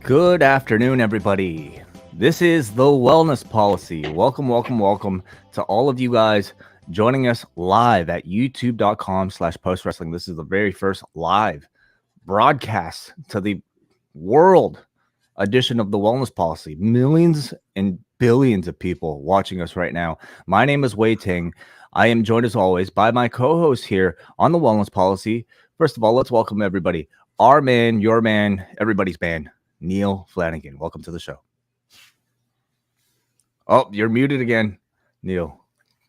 Good afternoon, everybody. This is the Wellness Policy. Welcome to all of you guys joining us live at youtube.com/postwrestling. This is the very first live broadcast to the world edition of the Wellness Policy. Millions and billions of people watching us right now. My name is Wai Ting. I am joined as always by my co-host here on the Wellness Policy. First of all, let's welcome everybody. Our man, your man, everybody's man, Neal Flanagan. Welcome to the show. Oh, you're muted again, Neal.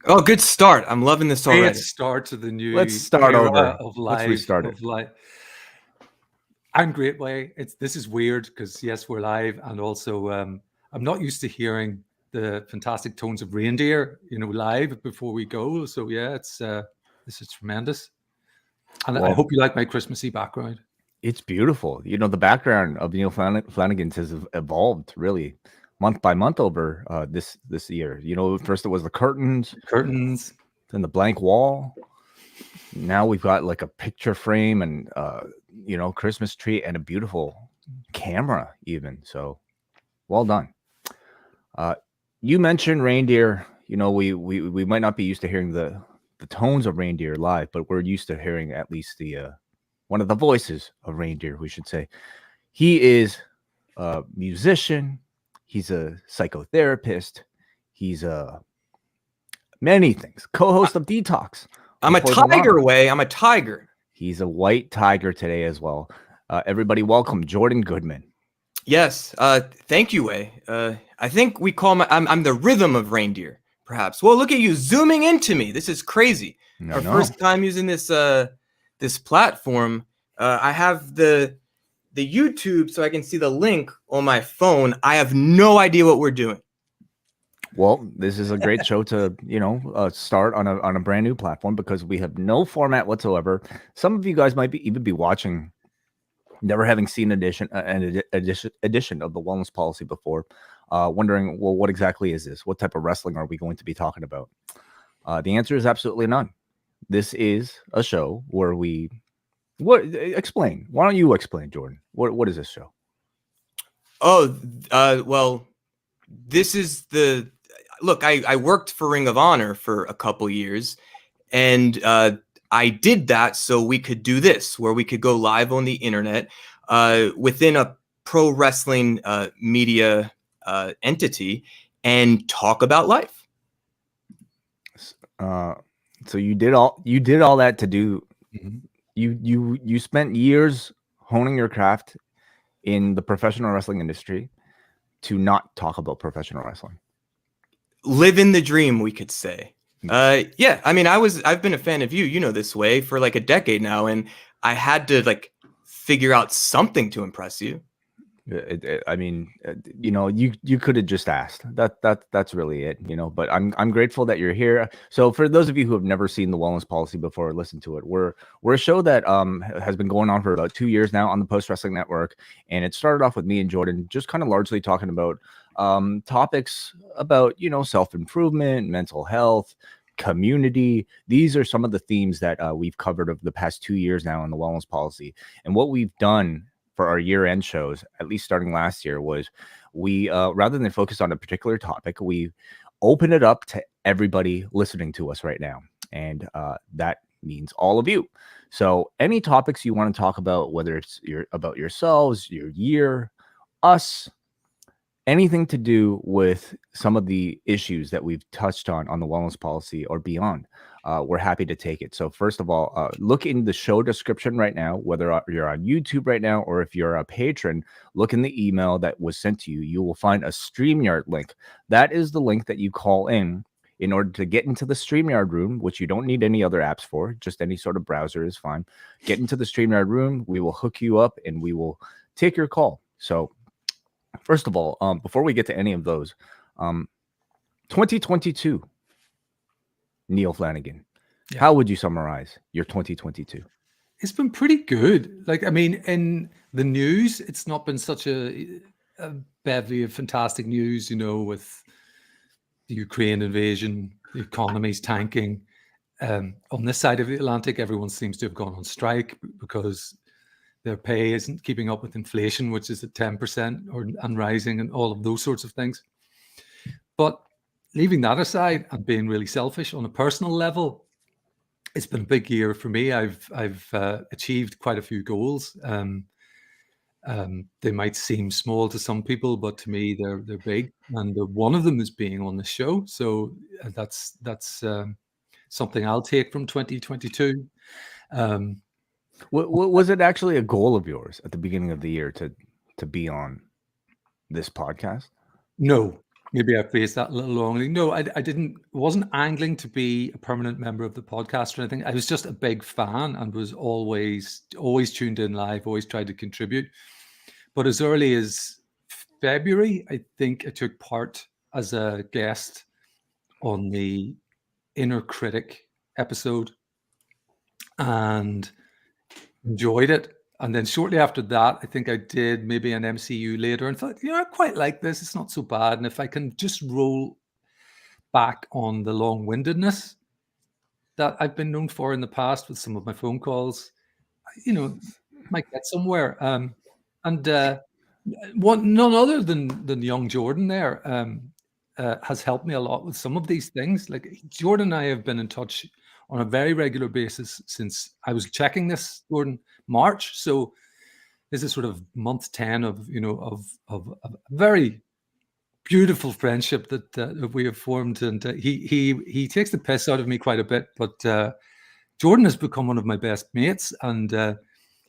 Oh, good start. I'm loving this already. Great start to the new Let's start era over. of Let's restart it. I'm great, Way. This is weird because yes, we're live, and also I'm not used to hearing the fantastic tones of Raindeer, live before we go. So yeah, this is tremendous, and I hope you like my Christmassy background. It's beautiful. The background of Neal Flanagan's has evolved really month by month over this year. First it was the curtains, then the blank wall. Now we've got like a picture frame and Christmas tree and a beautiful camera even. So well done. You mentioned Raindeer. We might not be used to hearing the tones of Raindeer live, but we're used to hearing at least the one of the voices of Raindeer, we should say. He is a musician. He's a psychotherapist. He's many things. Co-host of Detox. I'm a tiger, Way. I'm a tiger. He's a white tiger today as well. Everybody welcome Jordan Goodman. Yes. Thank you, Way. I think we call I'm the rhythm of Raindeer, perhaps. Well, look at you zooming into me. This is crazy. First time using this platform. I have the YouTube so I can see the link on my phone. I have no idea what we're doing. Well, this is a great show to, start on a brand new platform because we have no format whatsoever. Some of you guys might even be watching, never having seen an edition of the Wellness Policy before, wondering, well, what exactly is this? What type of wrestling are we going to be talking about? The answer is absolutely none. This is a show where explain. Why don't you explain, Jordan? What is this show? Oh, well, this is look, I worked for Ring of Honor for a couple years, and I did that so we could do this, where we could go live on the internet within a pro wrestling media entity and talk about life. So you did all that to do. Mm-hmm. You spent years honing your craft in the professional wrestling industry to not talk about professional wrestling. Living the dream, we could say. Yeah, I mean, I've been a fan of you, this Way for like a decade now, and I had to figure out something to impress you. You could have just asked. That's really it, But I'm grateful that you're here. So for those of you who have never seen the Wellness Policy before or listened to it, we're a show that has been going on for about 2 years now on the Post Wrestling Network, and it started off with me and Jordan just kind of largely talking about topics about self-improvement, mental health, community. These are some of the themes that we've covered over the past 2 years now in the Wellness Policy, and what we've done for our year-end shows, at least starting last year, was we rather than focus on a particular topic, we open it up to everybody listening to us right now, and that means all of you. So any topics you want to talk about, whether it's about yourselves, your year, us, anything to do with some of the issues that we've touched on the Wellness Policy or beyond, we're happy to take it. So first of all, look in the show description right now, whether you're on YouTube right now or if you're a patron, look in the email that was sent to you. You will find a StreamYard link. That is the link that you call in order to get into the StreamYard room, which you don't need any other apps for. Just any sort of browser is fine. Get into the StreamYard room. We will hook you up and we will take your call. So first of all, before we get to any of those, 2022, Neal Flanagan, how would you summarize your 2022? It's been pretty good. In the news, it's not been such a bevy of fantastic news, with the Ukraine invasion, the economy's tanking. On this side of the Atlantic, everyone seems to have gone on strike because their pay isn't keeping up with inflation, which is at 10% and rising, and all of those sorts of things. But leaving that aside and being really selfish on a personal level, it's been a big year for me. I've achieved quite a few goals. They might seem small to some people, but to me, they're big. And one of them is being on the show. So that's something I'll take from 2022. Was it actually a goal of yours at the beginning of the year to be on this podcast? No, maybe I phrased that a little wrongly. No, I didn't. Wasn't angling to be a permanent member of the podcast or anything. I was just a big fan and was always tuned in live, always tried to contribute. But as early as February, I think I took part as a guest on the Inner Critic episode and enjoyed it. And then shortly after that, I think I did maybe an MCU later and thought, I quite like this. It's not so bad. And if I can just roll back on the long-windedness that I've been known for in the past with some of my phone calls, might get somewhere. None other than young Jordan there has helped me a lot with some of these things. Like Jordan and I have been in touch on a very regular basis since I was checking this, Jordan, March. So this is sort of month 10 of a very beautiful friendship that we have formed. And he takes the piss out of me quite a bit, but Jordan has become one of my best mates, and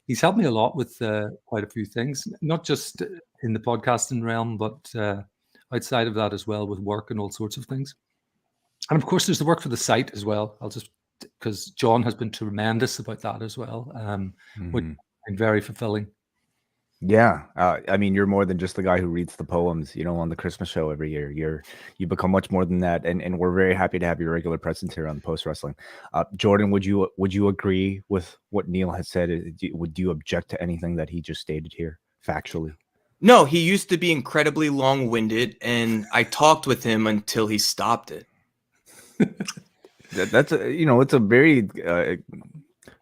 he's helped me a lot with quite a few things, not just in the podcasting realm, but outside of that as well, with work and all sorts of things. And of course, there's the work for the site as well. Because John has been tremendous about that as well, which is very fulfilling. Yeah, I mean, you're more than just the guy who reads the poems, on the Christmas show every year. You become much more than that, and we're very happy to have your regular presence here on Post Wrestling. Jordan, would you agree with what Neal has said? Would you object to anything that he just stated here factually? No, he used to be incredibly long-winded, and I talked with him until he stopped it. That's it's a very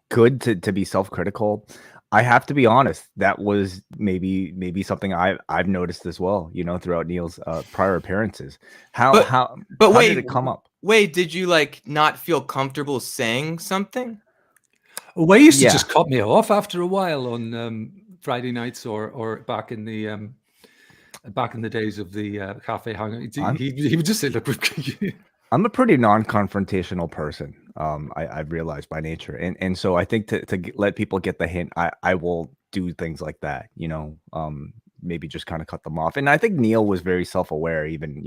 good to be self-critical. I have to be honest, that was maybe something I've noticed as well, throughout Neal's prior appearances. How did it come up? Wait, did you not feel comfortable saying something? Wai used to just cut me off after a while on Friday nights or back in the days of the cafe hangout. He would just say, "Look, I'm a pretty non-confrontational person. I've realized by nature, and so I think to let people get the hint, I will do things like that. Maybe just kind of cut them off. And I think Neal was very self-aware, even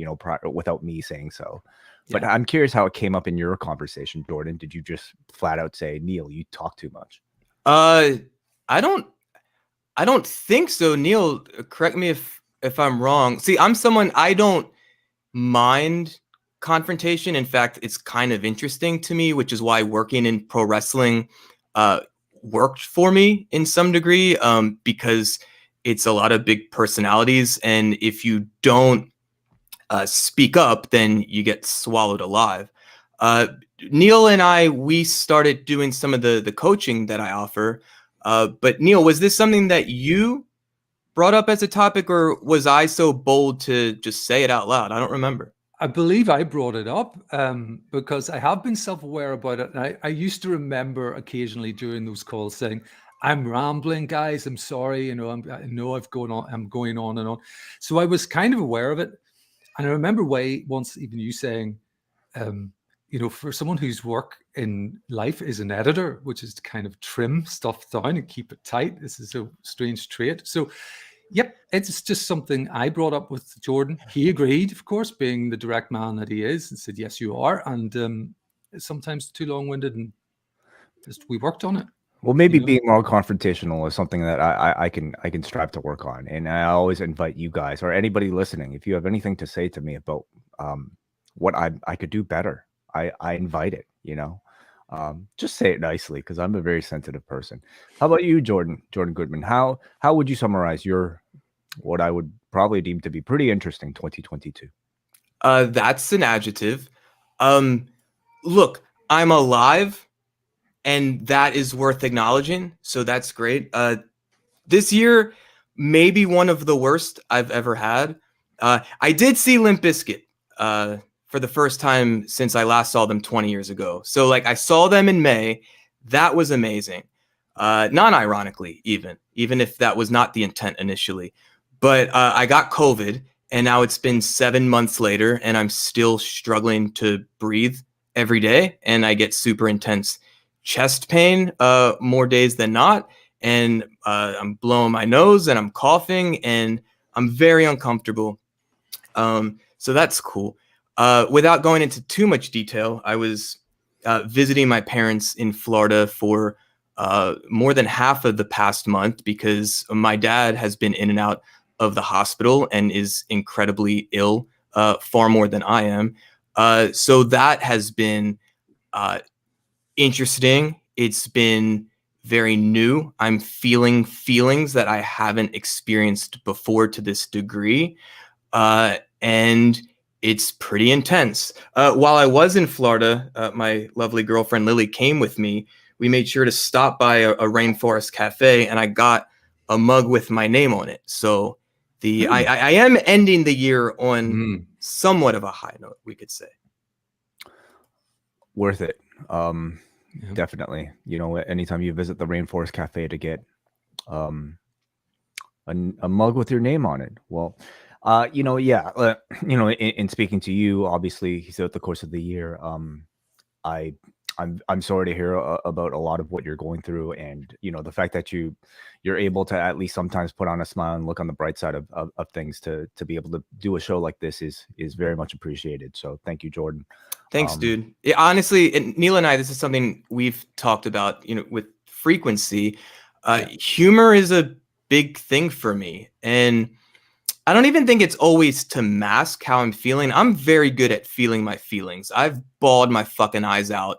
without me saying so. But I'm curious how it came up in your conversation, Jordan. Did you just flat out say, "Neal, you talk too much"? I don't think so. Neal, correct me if I'm wrong. See, I'm someone, I don't mind confrontation. In fact, it's kind of interesting to me, which is why working in pro wrestling worked for me in some degree, because it's a lot of big personalities, and if you don't speak up, then you get swallowed alive. Neal and we started doing some of the coaching that I offer, but Neal, was this something that you brought up as a topic, or was I so bold to just say it out loud? I don't remember. I believe I brought it up because I have been self-aware about it. And I used to remember occasionally during those calls saying, "I'm rambling, guys. I'm sorry. I know I'm going on and on." So I was kind of aware of it. And I remember Wai once even you saying, for someone whose work in life is an editor, which is to kind of trim stuff down and keep it tight. This is a strange trait. So yep, it's just something I brought up with Jordan. He agreed, of course, being the direct man that he is, and said, "Yes, you are." And sometimes too long-winded, and we worked on it. Well, maybe being more confrontational is something that I can strive to work on. And I always invite you guys or anybody listening, if you have anything to say to me about what I could do better, I invite it. Just say it nicely, because I'm a very sensitive person. How about you, Jordan Goodman? How would you summarize your what I would probably deem to be pretty interesting 2022? That's an adjective. Look, I'm alive, and that is worth acknowledging. So that's great. this year, maybe one of the worst I've ever had. I did see Limp Bizkit for the first time since I last saw them 20 years ago. So like I saw them in May. That was amazing. Non-ironically, even if that was not the intent initially. But I got COVID, and now it's been 7 months later, and I'm still struggling to breathe every day, and I get super intense chest pain more days than not, and I'm blowing my nose, and I'm coughing, and I'm very uncomfortable. So that's cool. Without going into too much detail, I was visiting my parents in Florida for more than half of the past month because my dad has been in and out of the hospital and is incredibly ill, far more than I am. So that has been interesting. It's been very new. I'm feeling feelings that I haven't experienced before to this degree. And it's pretty intense. While I was in Florida, my lovely girlfriend Lily came with me. We made sure to stop by a Rainforest Cafe, and I got a mug with my name on it. So I am ending the year on somewhat of a high note, we could say. Worth it. Definitely. You know, anytime you visit the Rainforest Cafe to get a mug with your name on it. Well, you know, in speaking to you, obviously throughout the course of the year, I'm sorry to hear about a lot of what you're going through, and you know the fact that you're able to at least sometimes put on a smile and look on the bright side of things to be able to do a show like this is very much appreciated. So thank you, Jordan. Thanks, dude. Yeah, honestly, and Neil and I, this is something we've talked about, you know, with frequency. Humor is a big thing for me, and I don't even think it's always to mask how I'm feeling. I'm very good at feeling my feelings. I've bawled my fucking eyes out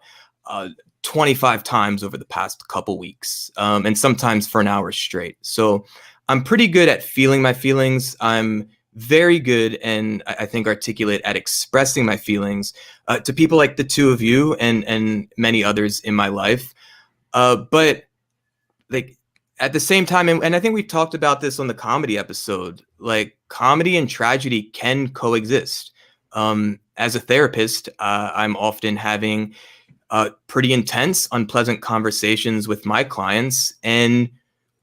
25 times over the past couple weeks, and sometimes for an hour straight. So I'm pretty good at feeling my feelings. I'm very good and I think articulate at expressing my feelings to people like the two of you and many others in my life. But like at the same time, and I think we talked about this on the comedy episode, like comedy and tragedy can coexist. As a therapist, I'm often having pretty intense, unpleasant conversations with my clients, and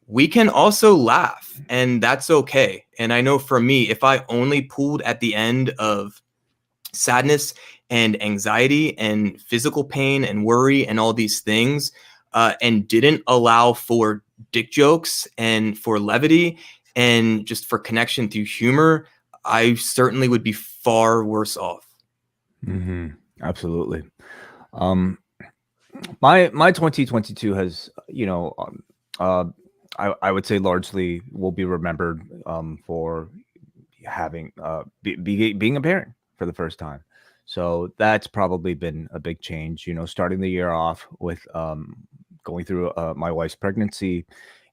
we can also laugh, and that's okay. And I know for me, if I only pulled at the end of sadness and anxiety and physical pain and worry and all these things, and didn't allow for dick jokes and for levity and just for connection through humor, I certainly would be far worse off. Absolutely. My 2022 has, you know, I would say largely will be remembered for having being a parent for the first time. So that's probably been a big change, you know, starting the year off with going through my wife's pregnancy,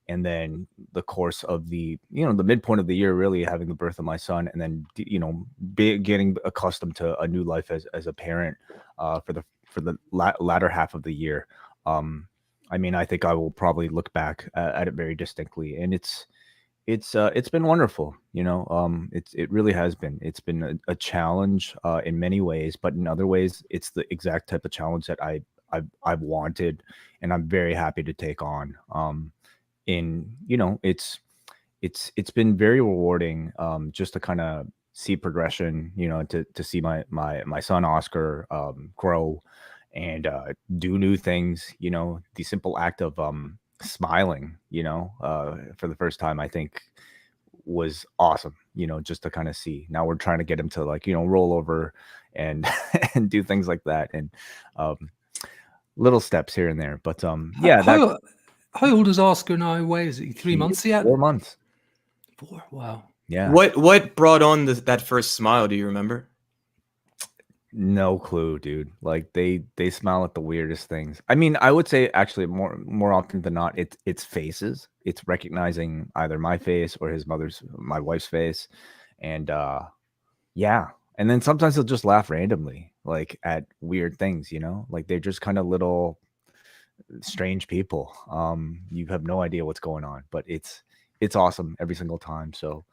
and then the course of the, you know, the midpoint of the year, really having the birth of my son, and then, you know, getting accustomed to a new life as a parent for the latter half of the year. I mean, I think I will probably look back at it very distinctly, and it's been wonderful. You know, it really has been. It's been a challenge in many ways, but in other ways, it's the exact type of challenge that I've wanted, and I'm very happy to take on. You know, it's been very rewarding just to kind of see progression. You know, to see my son Oscar grow and do new things. You know, the simple act of smiling, you know, for the first time, I think was awesome, you know, just to kind of see. Now we're trying to get him to, like, you know, roll over and and do things like that, and little steps here and there. But yeah, how old is Oscar now? Why is he 3 months yet? 4 months. 4. Wow. Yeah. What brought on that first smile? Do you remember? No clue, dude. Like they smile at the weirdest things. I mean, I would say actually more often than not, it's faces. It's recognizing either my face or my wife's face, and yeah. And then sometimes he'll just laugh randomly, like at weird things. You know, like they're just kind of little strange people. You have no idea what's going on, but it's it's awesome every single time. So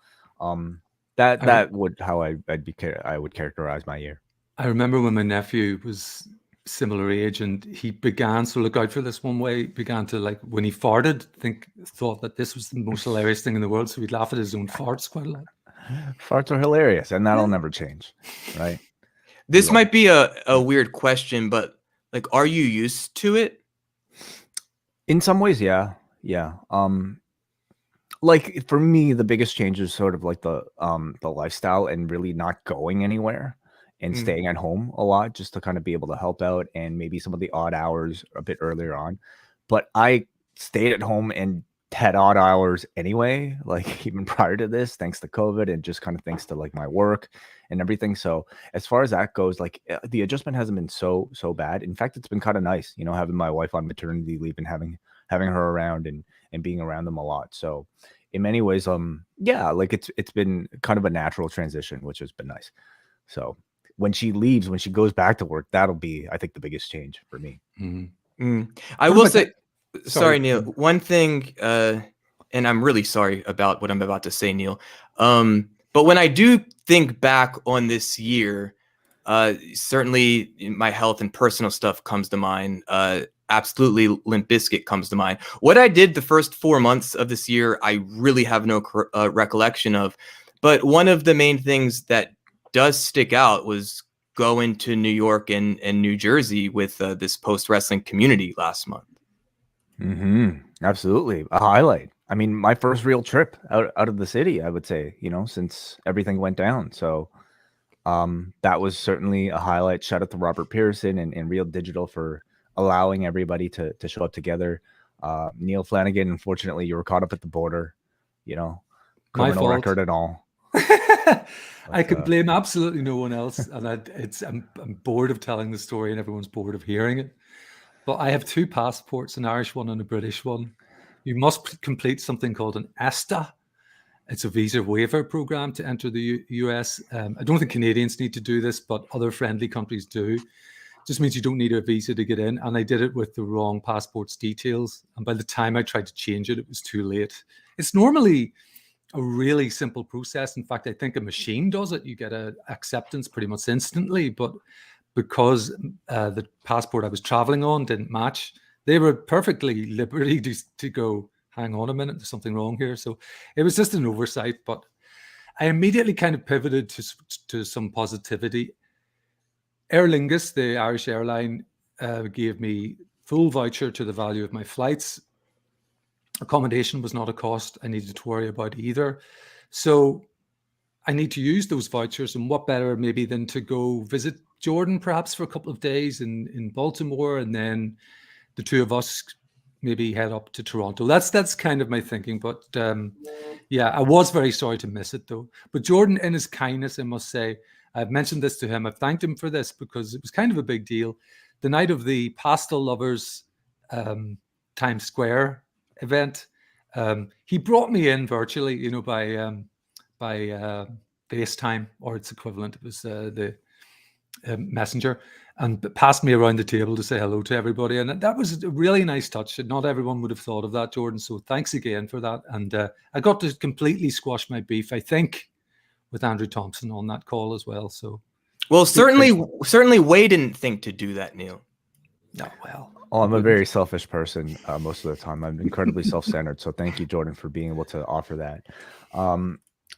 that would how I would characterize my year. I remember when my nephew was similar age and he began to look out for this one way, began to, like, when he farted, thought that this was the most hilarious thing in the world. So he'd laugh at his own farts quite a lot. Farts are hilarious, and that'll never change, right? This might be a weird question, but like, are you used to it? In some ways, yeah. Like for me, the biggest change is sort of like the lifestyle and really not going anywhere and staying at home a lot, just to kind of be able to help out, and maybe some of the odd hours a bit earlier on. But I stayed at home and had odd hours anyway, like even prior to this, thanks to COVID and just kind of thanks to like my work and everything. So as far as that goes, like the adjustment hasn't been so bad. In fact, it's been kind of nice, you know, having my wife on maternity leave and having her around and being around them a lot. So in many ways, yeah, like it's been kind of a natural transition, which has been nice. So when she leaves, when she goes back to work, that'll be, I think, the biggest change for me. I will say, sorry, Neil, one thing, and I'm really sorry about what I'm about to say, Neil. But when I do think back on this year, certainly my health and personal stuff comes to mind. Absolutely, Limp Bizkit comes to mind. What I did the first 4 months of this year, I really have no recollection of. But one of the main things that does stick out was going to New York and New Jersey with this post-wrestling community last month. Absolutely. A highlight. I mean, my first real trip out of the city, I would say, you know, since everything went down. So that was certainly a highlight. Shout out to Robert Pearson and Real Digital for allowing everybody to show up together. Neal Flanagan, unfortunately, you were caught up at the border, you know, criminal record and all. I could blame absolutely no one else, and I'm bored of telling the story, and everyone's bored of hearing it. But I have 2 passports, an Irish one and a British one. You must complete something called an ESTA. It's a visa waiver program to enter the US. I don't think Canadians need to do this, but other friendly countries do. It just means you don't need a visa to get in. And I did it with the wrong passport's details. And by the time I tried to change it, it was too late. It's normally a really simple process. In fact, I think a machine does it. You get an acceptance pretty much instantly. But because the passport I was traveling on didn't match, they were perfectly liberty to go, hang on a minute, there's something wrong here. So it was just an oversight. But I immediately kind of pivoted to some positivity. Aer Lingus, the Irish airline, gave me full voucher to the value of my flights. Accommodation was not a cost I needed to worry about either. So I need to use those vouchers, and what better maybe than to go visit Jordan perhaps for a couple of days in Baltimore, and then the 2 of us maybe head up to Toronto. That's kind of my thinking. But yeah, I was very sorry to miss it though. But Jordan, in his kindness, I must say, I've mentioned this to him. I've thanked him for this because it was kind of a big deal. The night of the Pastel Lovers Times Square event, he brought me in virtually, you know, by FaceTime, or its equivalent. It was the Messenger, and passed me around the table to say hello to everybody. And that was a really nice touch. Not everyone would have thought of that, Jordan. So thanks again for that. And I got to completely squash my beef, I think, with Andrew Thompson on that call as well. So, well, certainly Wai didn't think to do that, Neil. No, well. Oh, I'm a very selfish person most of the time. I'm incredibly self-centered. So thank you, Jordan, for being able to offer that.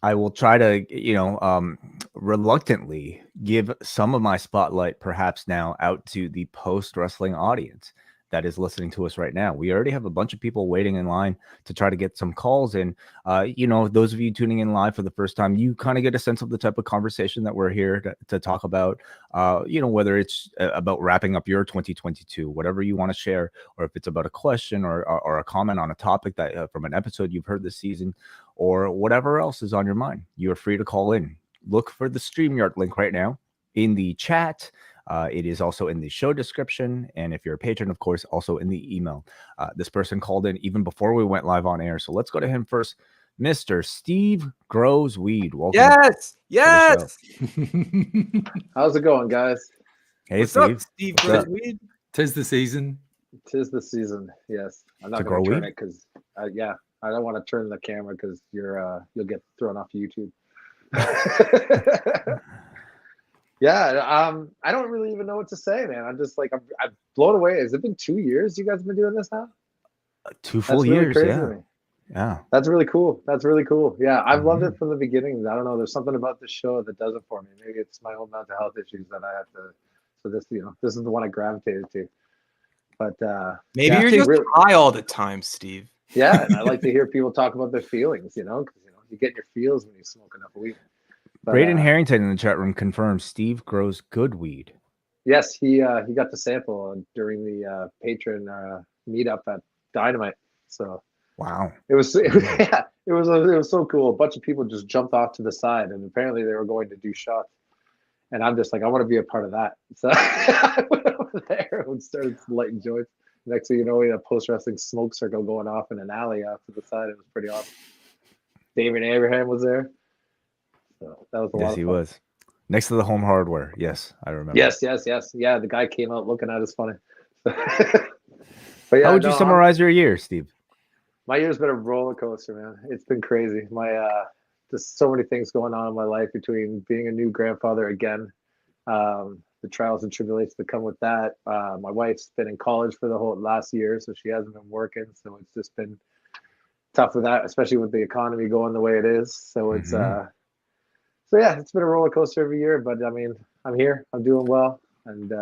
I will try to, you know, reluctantly give some of my spotlight perhaps now out to the post-wrestling audience that is listening to us right now. We already have a bunch of people waiting in line to try to get some calls in. You know, those of you tuning in live for the first time, you kind of get a sense of the type of conversation that we're here to talk about, you know, whether it's about wrapping up your 2022, whatever you want to share, or if it's about a question or a comment on a topic that from an episode you've heard this season, or whatever else is on your mind. You're free to call in. Look for the StreamYard link right now in the chat. It is also in the show description. And if you're a patron, of course, also in the email. This person called in even before we went live on air. So let's go to him first. Mr. Steve Grows Weed. Welcome. Yes. How's it going, guys? Hey, What's Steve. up, Steve Grows Weed? Tis the season. Tis the season. Yes. I'm not To going grow to turn weed? it because, yeah, I don't want to turn the camera because you'll get thrown off YouTube. Yeah, I don't really even know what to say, man. I'm just like I'm blown away. Has it been 2 years you guys have been doing this now? 2 full That's really years, crazy yeah. to me. Yeah. That's really cool. That's really cool. Yeah, I've loved Mhm. it from the beginning. I don't know. There's something about this show that does it for me. Maybe it's my own mental health issues that I have to. So this is the one I gravitated to. But Maybe yeah, you're just really, high all the time, Steve. yeah, and I like to hear people talk about their feelings. Because you get your feels when you smoke enough weed. But, Braden Harrington in the chat room confirms Steve grows good weed. yes, he got the sample during the patron meetup at Dynamite. So Wow. it was yeah, it was so cool. A bunch of people just jumped off to the side, and apparently they were going to do shots. And I'm just like, I want to be a part of that. So I went over there and started lighting joints. Next thing you know, we had a post-wrestling smoke circle going off in an alley off to the side. It was pretty awesome. David Abraham was there. So that was a lot Yes, of he fun. was. Next to the home hardware. Yes, I remember. Yes. Yeah, the guy came out looking at us funny. But yeah, How would you summarize your year, Steve? my year's been a roller coaster, man. It's been crazy. Just so many things going on in my life between being a new grandfather again, the trials and tribulations that come with that. My wife's been in college for the whole last year, so she hasn't been working. So it's just been tough with that, especially with the economy going the way it is. So it's so yeah, it's been a roller coaster every year. But I mean, I'm here, I'm doing well, and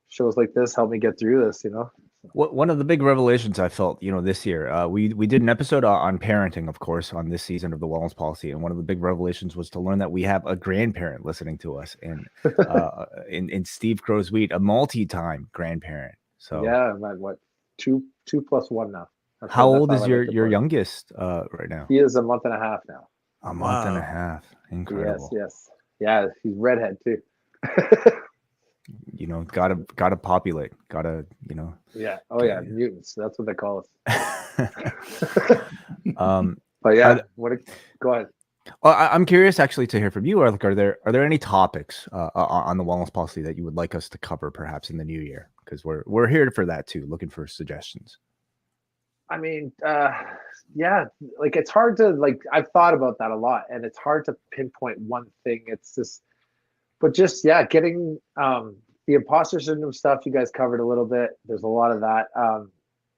shows like this help me get through this. One of the big revelations I felt, this year, we did an episode on parenting, of course, on this season of the Wellness Policy, and one of the big revelations was to learn that we have a grandparent listening to us, and in Steve Grows Wheat, a multi-time grandparent. So yeah, I'm at what 2+1 now. how old that's is how I like to your put it. youngest right now? He is a month and a half now. A month and a Wow. half. Incredible. Yes. Yeah, he's redhead too. Gotta populate. Gotta, Yeah. Oh yeah, mutants. That's what they call us. um But yeah, go ahead. Well, I'm curious actually to hear from you. Are there any topics on the Wellness Policy that you would like us to cover perhaps in the new year? Because we're here for that too, looking for suggestions. I mean, yeah, like it's hard to I've thought about that a lot, and it's hard to pinpoint one thing. It's just, but just getting the imposter syndrome stuff you guys covered a little bit. There's a lot of that.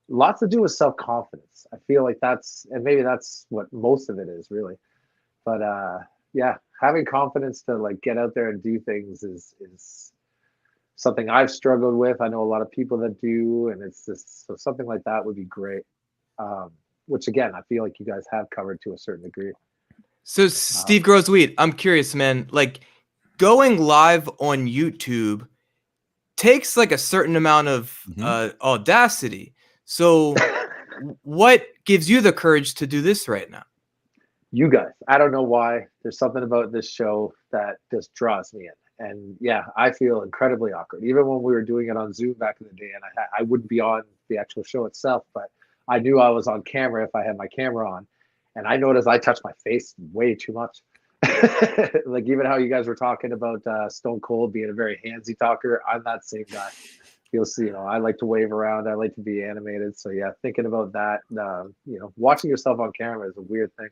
Lots to do with self-confidence. I feel like and maybe that's what most of it is really. But yeah, having confidence to get out there and do things is something I've struggled with. I know a lot of people that do, and it's just so something like that would be great. Which again, I feel like you guys have covered to a certain degree. So Steve Grows Wheat, I'm curious, man. Like going live on YouTube takes like a certain amount of audacity. So what gives you the courage to do this right now? You guys, I don't know why. There's something about this show that just draws me in. And yeah, I feel incredibly awkward. Even when we were doing it on Zoom back in the day, and I wouldn't be on the actual show itself, but I knew I was on camera if I had my camera on. And I noticed I touched my face way too much. Like even how you guys were talking about Stone Cold being a very handsy talker, I'm that same guy. You'll see, I like to wave around. I like to be animated. So yeah, thinking about that, watching yourself on camera is a weird thing.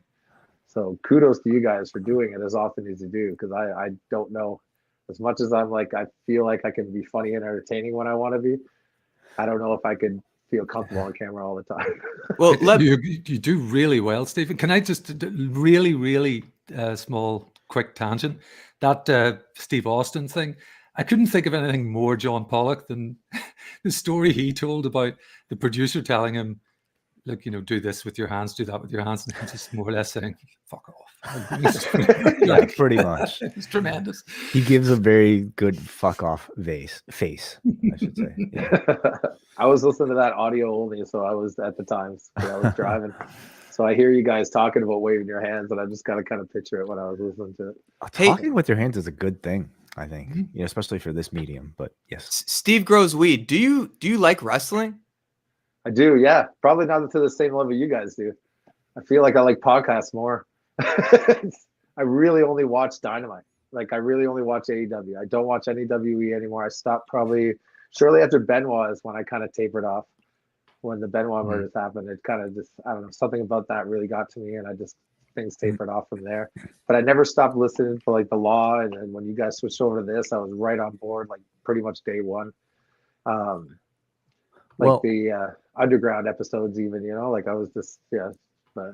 So kudos to you guys for doing it as often as you do, because I don't know, as much as I feel like I can be funny and entertaining when I want to be, I don't know if I could feel comfortable on camera all the time. Well, you do really well, Stephen. Can I just really small quick tangent? That Steve Austin thing, I couldn't think of anything more John Pollock than the story he told about the producer telling him, look, do this with your hands, do that with your hands, and just more or less saying, fuck off. Yeah, pretty much. It's tremendous. He gives a very good fuck off face, I should say. Yeah. I was listening to that audio only, so I was at the times I was driving. So I hear you guys talking about waving your hands, and I just got to kind of picture it when I was listening to it. Talking with your hands is a good thing, I think, especially for this medium. But yes, Steve Grows Weed. Do you like wrestling? I do, yeah. Probably not to the same level you guys do. I feel like I like podcasts more. I really only watch Dynamite. I really only watch AEW. I don't watch any WE anymore. I stopped probably shortly after Benoit is when I kind of tapered off. when the Benoit Mhm. murders happened. It kind of just, I don't know, something about that really got to me, and things tapered off from there. But I never stopped listening for like the Law, and then when you guys switched over to this, I was right on board, like pretty much day one. Like Well, the underground episodes, even, like I was just, but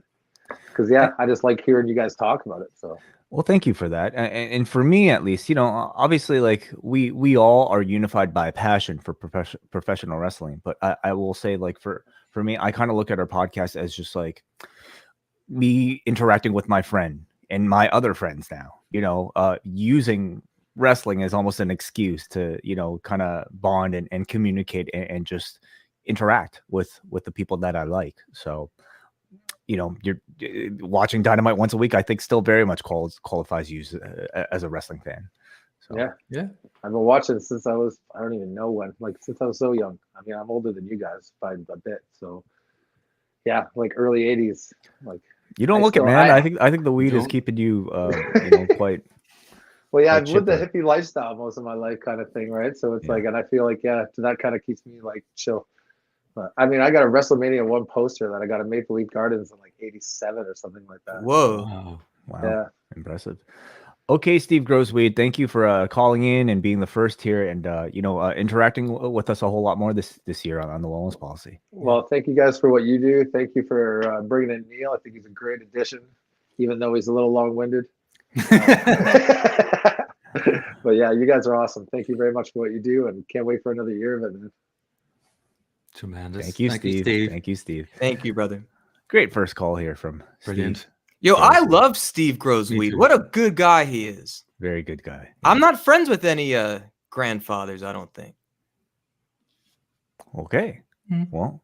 because I- I just like hearing you guys talk about it. So well, thank you for that. And for me, at least, obviously, like we all are unified by a passion for professional wrestling. But I will say, like for me, I kind of look at our podcast as just like me interacting with my friend and my other friends now. Using wrestling as almost an excuse to kind of bond and communicate and just interact with the people that I like. So you're watching Dynamite once a week, I think still very much qualifies you as a wrestling fan. So Yeah. I've been watching since I don't even know when, like since I was so young. I mean, I'm older than you guys by a bit. So yeah, like early 80s. Like you don't look it, man. I think the weed is keeping you, quite. Well, yeah, quite I've lived a chipper. hippie lifestyle most of my life, kind of thing, right? So it's like, and I feel like, that kind of keeps me like chill. But I mean, I got a WrestleMania 1 poster that I got at Maple Leaf Gardens in like '87 or something like that. Whoa. Wow. Yeah. Impressive. Okay, Steve Grossweed, thank you for calling in and being the first here and interacting with us a whole lot more this year on the wellness policy. Well, thank you guys for what you do. Thank you for bringing in Neil. I think he's a great addition, even though he's a little long-winded. But yeah, you guys are awesome. Thank you very much for what you do, and can't wait for another year of it, man. Tremendous. Thank you, Steve. Thank you, Steve. Thank you, brother. Great first call here from Brilliant. Steve. Yo, Very I good. love Steve Grossweed. too. What a good guy he is. Very good guy. I'm not friends with any grandfathers, I don't think. Okay. Hmm. Well,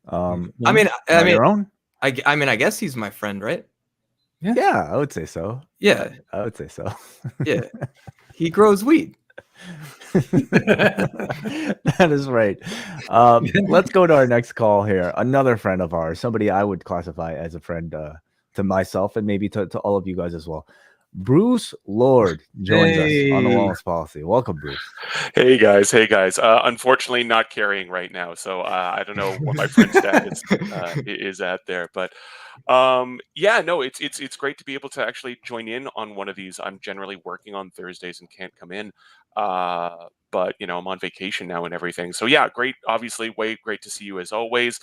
I mean, your own? I mean, I guess he's my friend, right? Yeah, I would say so. Yeah, I would say so. yeah. He grows weed. That is right. Let's go to our next call here. Another friend of ours, somebody I would classify as a friend to myself and maybe to all of you guys as well. Bruce Lord joins us on the wellness policy. Welcome, Bruce. Hey guys. Unfortunately, not carrying right now, so I don't know what my friend status is at there, but it's great to be able to actually join in on one of these. I'm generally working on Thursdays and can't come in, but I'm on vacation now and everything. So yeah, great. Obviously, way great to see you as always.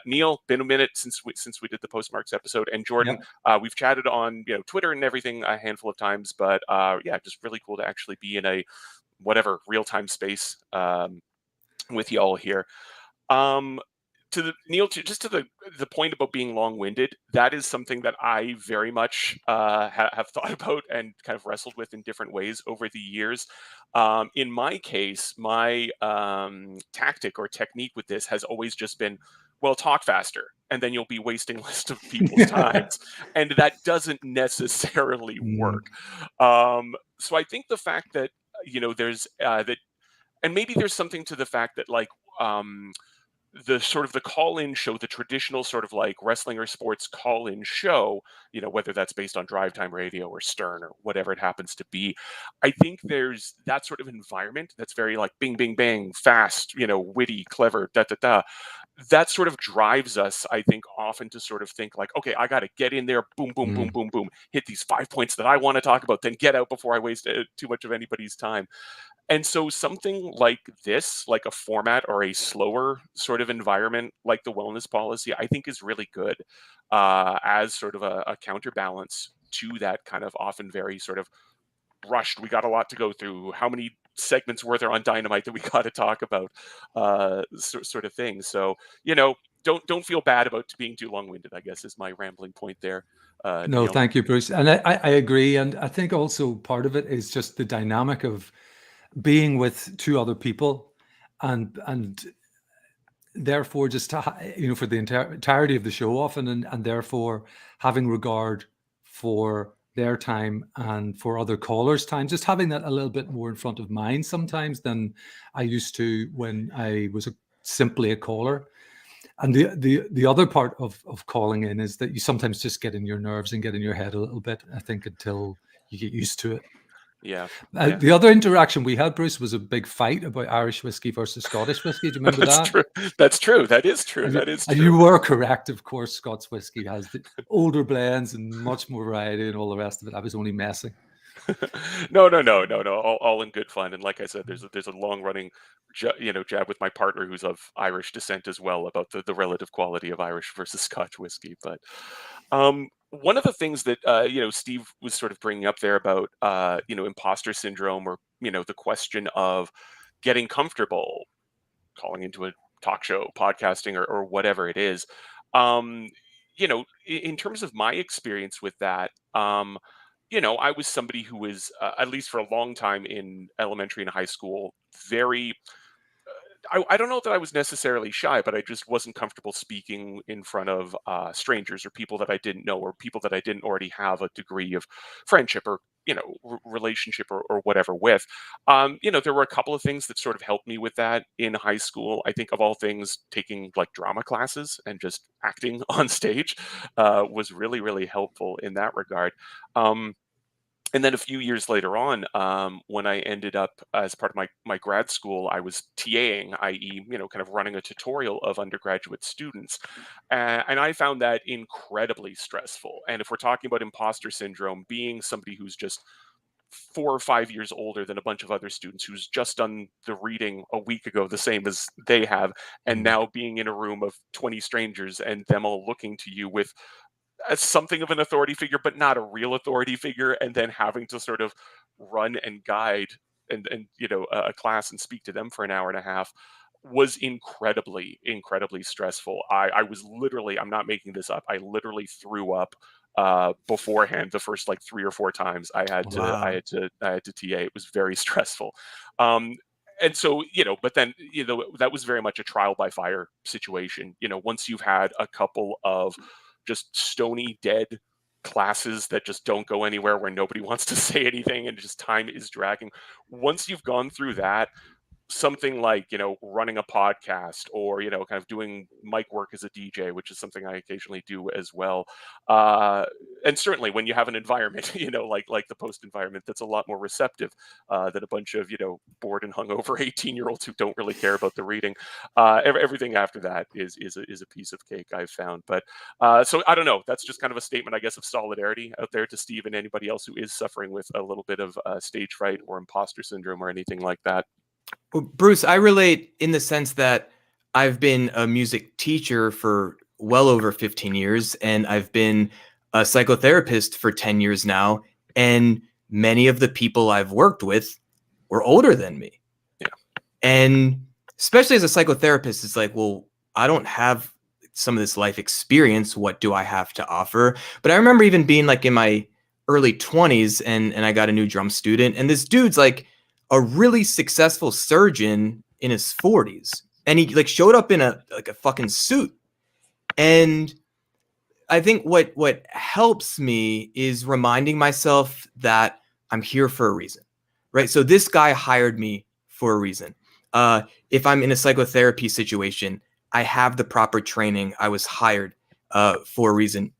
Neil, been a minute since we did the Postmarks episode, and Jordan, we've chatted on Twitter and everything a handful of times, but just really cool to actually be in a whatever real-time space with y'all here. Neil, just to the point about being long-winded, that is something that I very much have thought about and kind of wrestled with in different ways over the years. In my case, my tactic or technique with this has always just been, well, talk faster, and then you'll be wasting less of people's times, and that doesn't necessarily work. So I think the fact that there's that, and maybe there's something to the fact that like the sort of the call-in show, the traditional sort of like wrestling or sports call-in show, whether that's based on Drive Time Radio or Stern or whatever it happens to be, I think there's that sort of environment that's very like bing, bing, bang, fast, witty, clever, da. That sort of drives us, I think, often to sort of think like, okay, I got to get in there, boom, boom, boom, boom, boom, hit these 5 points that I want to talk about, then get out before I waste too much of anybody's time. And so something like this, like a format or a slower sort of environment like the wellness policy, I think is really good as sort of a counterbalance to that kind of often very sort of rushed. We got a lot to go through. How many segments were there on Dynamite that we got to talk about sort of thing. So, don't feel bad about being too long-winded, I guess, is my rambling point there. No, Neil. thank you, Bruce. And I agree. And I think also part of it is just the dynamic of being with two other people and therefore just for the entirety of the show often and therefore having regard for their time and for other callers' time, just having that a little bit more in front of mine sometimes than I used to when I was simply a caller. And the other part of calling in is that you sometimes just get in your nerves and get in your head a little bit, I think, until you get used to it. Yeah. The other interaction we had, Bruce, was a big fight about Irish whiskey versus Scottish whiskey. Do you remember That's that? true. That's true. That is true. And, that is and true. you were correct, of course. Scots whiskey has the older blends and much more variety and all the rest of it. I was only messing. No. All in good fun. And like I said, there's a long running, jab with my partner who's of Irish descent as well about the relative quality of Irish versus Scotch whiskey. But one of the things that Steve was sort of bringing up there about imposter syndrome, or the question of getting comfortable calling into a talk show, podcasting, or whatever it is. In terms of my experience with that, I was somebody who was, at least for a long time in elementary and high school, very, I don't know that I was necessarily shy, but I just wasn't comfortable speaking in front of strangers or people that I didn't know, or people that I didn't already have a degree of friendship or relationship or whatever with. There were a couple of things that sort of helped me with that in high school. I think of all things, taking like drama classes and just acting on stage was really, really helpful in that regard. And then a few years later on, when I ended up as part of my grad school, I was TAing, i.e., kind of running a tutorial of undergraduate students. And I found that incredibly stressful. And if we're talking about imposter syndrome, being somebody who's just 4 or 5 years older than a bunch of other students, who's just done the reading a week ago, the same as they have, and now being in a room of 20 strangers and them all looking to you with as something of an authority figure, but not a real authority figure, and then having to sort of run and guide and a class and speak to them for an hour and a half was incredibly stressful. I was literally, I'm not making this up, I literally threw up beforehand the first like 3 or 4 times I had to TA. It was very stressful. And so, but then, that was very much a trial by fire situation. Once you've had a couple of just stony dead classes that just don't go anywhere, where nobody wants to say anything and just time is dragging. Once you've gone through that, something like running a podcast, or kind of doing mic work as a DJ, which is something I occasionally do as well, and certainly when you have an environment like the POST environment that's a lot more receptive than a bunch of bored and hungover 18-year-olds who don't really care about the reading, everything after that is a piece of cake, I've found. But so I don't know, that's just kind of a statement, I guess, of solidarity out there to Steve and anybody else who is suffering with a little bit of stage fright or imposter syndrome or anything like that. Well, Bruce, I relate in the sense that I've been a music teacher for well over 15 years, and I've been a psychotherapist for 10 years now, and many of the people I've worked with were older than me. Yeah. And especially as a psychotherapist, it's like, well, I don't have some of this life experience. What do I have to offer? But I remember even being like in my early 20s, and I got a new drum student, and this dude's like a really successful surgeon in his 40s, and he like showed up in a fucking suit. And I think what helps me is reminding myself that I'm here for a reason, right? So this guy hired me for a reason. If I'm in a psychotherapy situation, I have the proper training. I was hired for a reason.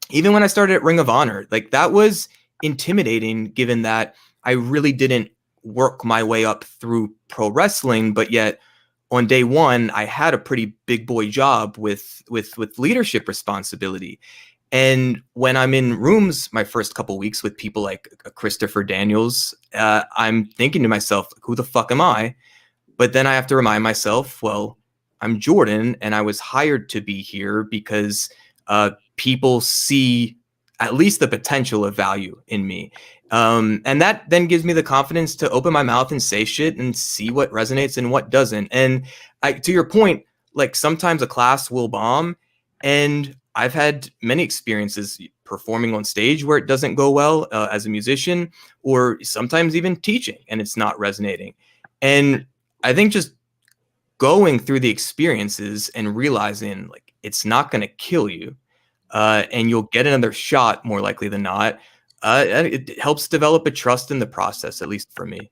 Even when I started at Ring of Honor, like that was intimidating, given that I really didn't work my way up through pro wrestling, but yet on day one, I had a pretty big boy job with leadership responsibility. And when I'm in rooms my first couple of weeks with people like Christopher Daniels, I'm thinking to myself, who the fuck am I? But then I have to remind myself, well, I'm Jordan, and I was hired to be here because people see at least the potential of value in me. And that then gives me the confidence to open my mouth and say shit and see what resonates and what doesn't. And to your point, like sometimes a class will bomb, and I've had many experiences performing on stage where it doesn't go well as a musician, or sometimes even teaching and it's not resonating. And I think just going through the experiences and realizing like it's not going to kill you, and you'll get another shot more likely than not. It helps develop a trust in the process, at least for me.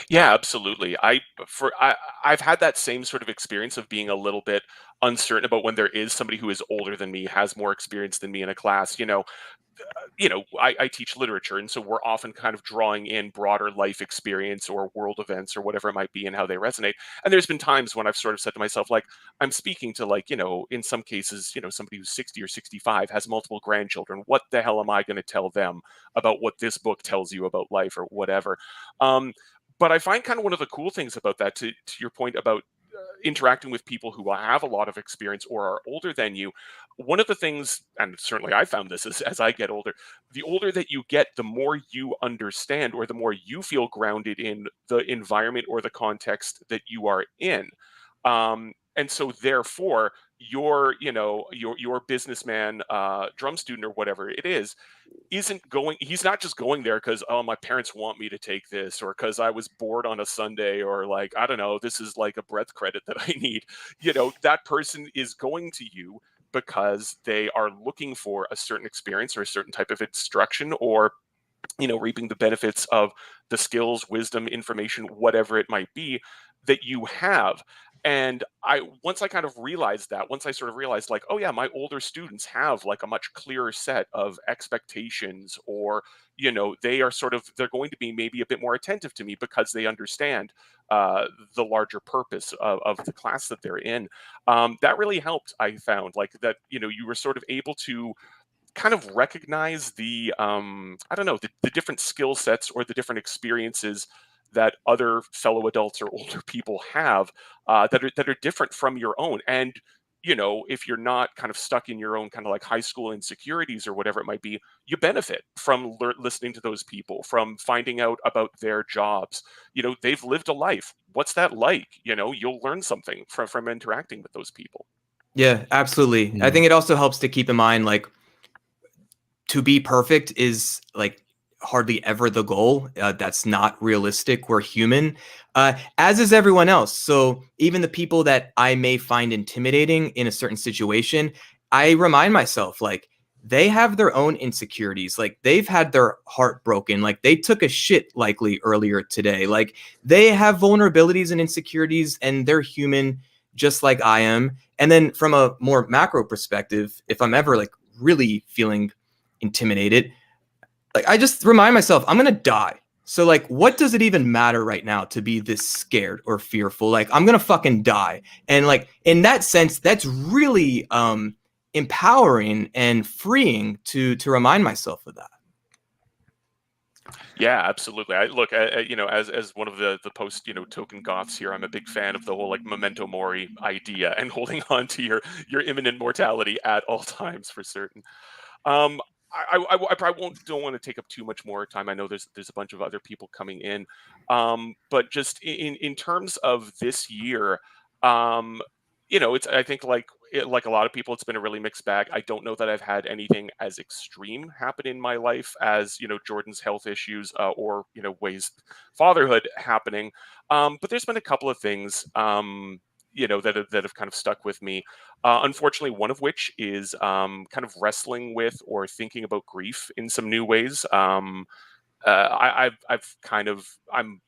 Yeah, absolutely. I've had that same sort of experience of being a little bit uncertain about when there is somebody who is older than me, has more experience than me in a class. I teach literature, and so we're often kind of drawing in broader life experience or world events or whatever it might be and how they resonate. And there's been times when I've sort of said to myself, like, I'm speaking to, like, in some cases, somebody who's 60 or 65 has multiple grandchildren. What the hell am I going to tell them about what this book tells you about life or whatever? But I find kind of one of the cool things about that, to your point about interacting with people who have a lot of experience or are older than you. One of the things, and certainly I found this as I get older, the older that you get, the more you understand or the more you feel grounded in the environment or the context that you are in. And so therefore your businessman drum student or whatever it is isn't going, he's not just going there because, oh, my parents want me to take this, or because I was bored on a Sunday, or like, I don't know, this is like a breath credit that I need. That person is going to you because they are looking for a certain experience or a certain type of instruction, or reaping the benefits of the skills, wisdom, information, whatever it might be that you have. And once I kind of realized that, once I sort of realized, like, oh yeah, my older students have like a much clearer set of expectations, or they're going to be maybe a bit more attentive to me because they understand the larger purpose of the class that they're in. That really helped. I found, like, that you were sort of able to kind of recognize the I don't know, the different skill sets or the different experiences that other fellow adults or older people have, that are different from your own. And if you're not kind of stuck in your own kind of like high school insecurities or whatever it might be, you benefit from listening to those people, from finding out about their jobs. They've lived a life. What's that like? You'll learn something from interacting with those people. Yeah, absolutely. I think it also helps to keep in mind, like, to be perfect is like hardly ever the goal. That's not realistic. We're human, as is everyone else. So even the people that I may find intimidating in a certain situation, I remind myself, like, they have their own insecurities. Like, they've had their heart broken. Like, they took a shit likely earlier today. Like, they have vulnerabilities and insecurities, and they're human just like I am. And then from a more macro perspective, if I'm ever like really feeling intimidated, like, I just remind myself, I'm gonna die. So like, what does it even matter right now to be this scared or fearful? Like, I'm gonna fucking die. And like, in that sense, that's really empowering and freeing to remind myself of that. Yeah, absolutely. I look, as one of the post, token goths here, I'm a big fan of the whole like memento mori idea and holding on to your imminent mortality at all times, for certain. Um, I probably don't want to take up too much more time. I know there's a bunch of other people coming in, but just in terms of this year, it's, I think, like a lot of people, it's been a really mixed bag. I don't know that I've had anything as extreme happen in my life as Jordan's health issues, or Wai's fatherhood happening. But there's been a couple of things that have kind of stuck with me. Unfortunately, one of which is kind of wrestling with or thinking about grief in some new ways. I'm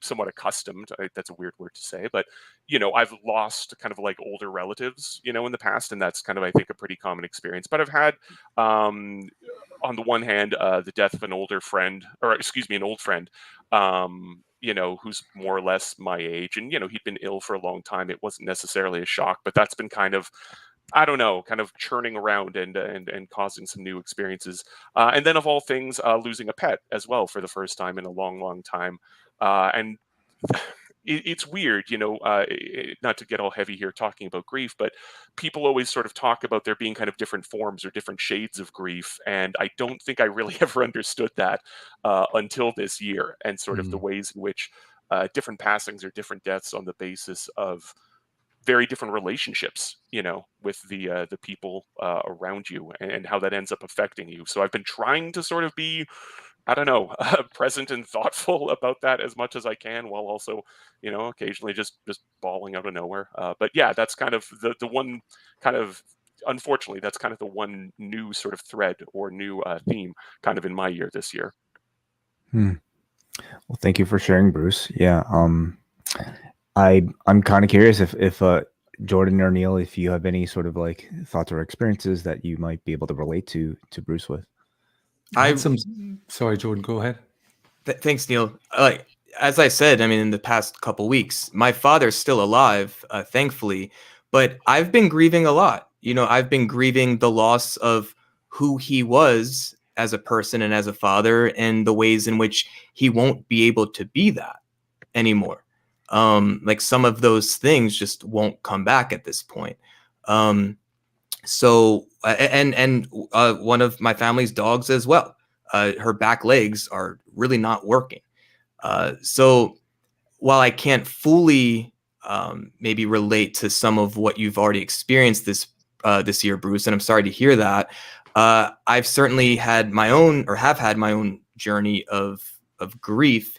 somewhat accustomed. That's a weird word to say, but I've lost kind of like older relatives, in the past, and that's kind of, I think, a pretty common experience. But I've had, on the one hand, the death of an older friend, or excuse me, an old friend, who's more or less my age, and he'd been ill for a long time. It wasn't necessarily a shock, but that's been kind of, I don't know, kind of churning around and causing some new experiences. And then, of all things, losing a pet as well for the first time in a long, long time. And it's weird, not to get all heavy here talking about grief, but people always sort of talk about there being kind of different forms or different shades of grief. And I don't think I really ever understood that until this year, and sort of the ways in which different passings or different deaths on the basis of very different relationships, with the people around you, and how that ends up affecting you. So I've been trying to sort of be, I don't know, present and thoughtful about that as much as I can, while also, occasionally just bawling out of nowhere. But yeah, that's kind of the one kind of, unfortunately, that's kind of the one new sort of thread or new theme kind of in my year this year. Well, thank you for sharing, Bruce. Yeah. I'm kind of curious if Jordan or Neil, if you have any sort of like thoughts or experiences that you might be able to relate to Bruce with. I had some. Sorry, Jordan, go ahead. Thanks, Neil. Like as I said, I mean, in the past couple weeks, my father's still alive, thankfully, but I've been grieving a lot. You know, I've been grieving the loss of who he was as a person and as a father, and the ways in which he won't be able to be that anymore. Like some of those things just won't come back at this point. So one of my family's dogs as well. Her back legs are really not working. So while I can't fully maybe relate to some of what you've already experienced this year, Bruce, and I'm sorry to hear that, I've certainly had my own, or have had my own journey of grief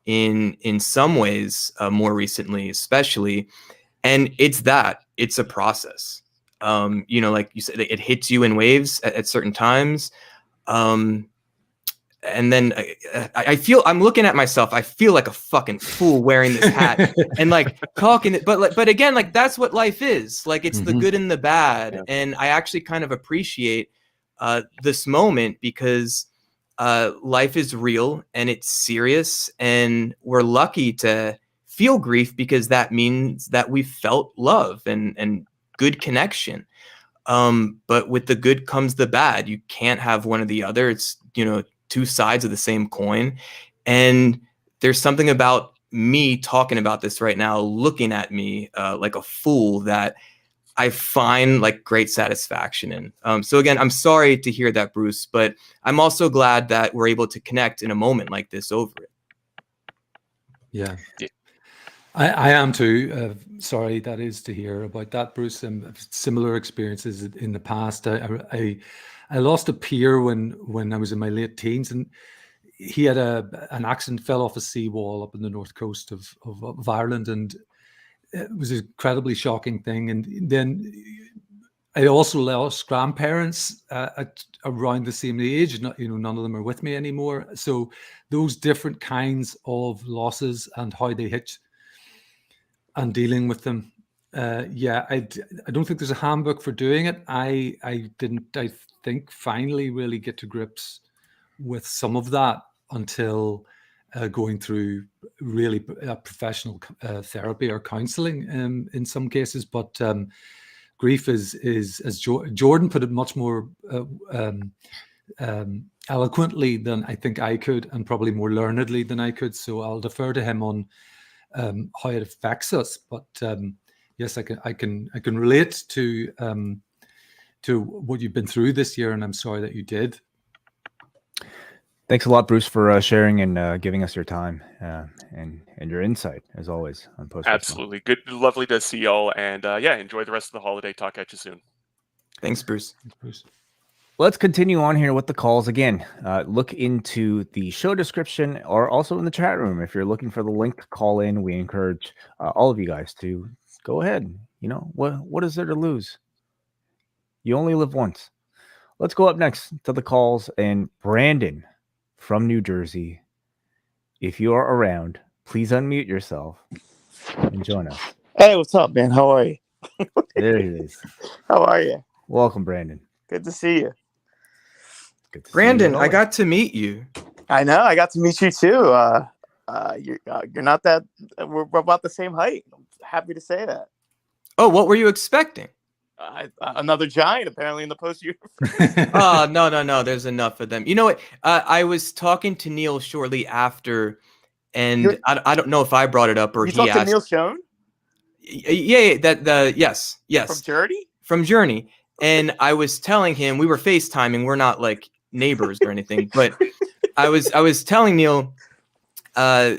in some ways, more recently, especially. And it's a process. You know, like you said, it hits you in waves at certain times. And then I feel, I'm looking at myself, I feel like a fucking fool wearing this hat and like talking, but again, like that's what life is. Like it's the good and the bad. Yeah. And I actually kind of appreciate this moment because life is real and it's serious, and we're lucky to feel grief because that means that we felt love and good connection. But with the good comes the bad. You can't have one or the other. It's, you know, two sides of the same coin. And there's something about me talking about this right now, looking at me like a fool, that I find like great satisfaction in. So again, I'm sorry to hear that, Bruce, but I'm also glad that we're able to connect in a moment like this over it. Yeah. I am too. Sorry, that is to hear about that, Bruce. Similar experiences in the past. I lost a peer when I was in my late teens, and he had an accident, fell off a seawall up in the north coast of Ireland, and it was an incredibly shocking thing. And then I also lost grandparents around the same age. Not, you know, none of them are with me anymore. So those different kinds of losses and how they hit and dealing with them. Yeah, I don't think there's a handbook for doing it. I think finally really get to grips with some of that until going through really professional therapy or counseling in some cases. But grief is as Jordan put it much more eloquently than I think I could, and probably more learnedly than I could. So I'll defer to him on how it affects us. But yes, I can relate to what you've been through this year, and I'm sorry that you did. Thanks a lot, Bruce, for sharing and giving us your time and your insight, as always, on Post. Absolutely. Good. Lovely to see y'all. And yeah, enjoy the rest of the holiday. Talk at you soon. Thanks, Bruce. Thanks, Bruce. Let's continue on here with the calls again. Look into the show description or also in the chat room. If you're looking for the link to call in, we encourage all of you guys to go ahead. You know, what is there to lose? You only live once. Let's go up next to the calls. And Brandon from New Jersey, if you are around, please unmute yourself and join us. Hey, what's up, man? How are you? There he is. How are you? Welcome, Brandon. Good to see you. Good to Brandon, see you. I got to meet you. I know. I got to meet you too. You're not that. We're about the same height. I'm happy to say that. Oh, what were you expecting? Another giant, apparently, in the post universe. Oh, no. There's enough of them. You know what? I was talking to Neil shortly after, and I don't know if I brought it up or you he talked asked. To Neil Schoen? Yeah. Yes. From Journey. And I was telling him, we were FaceTiming. We're not like neighbors or anything, but I was telling Neil, I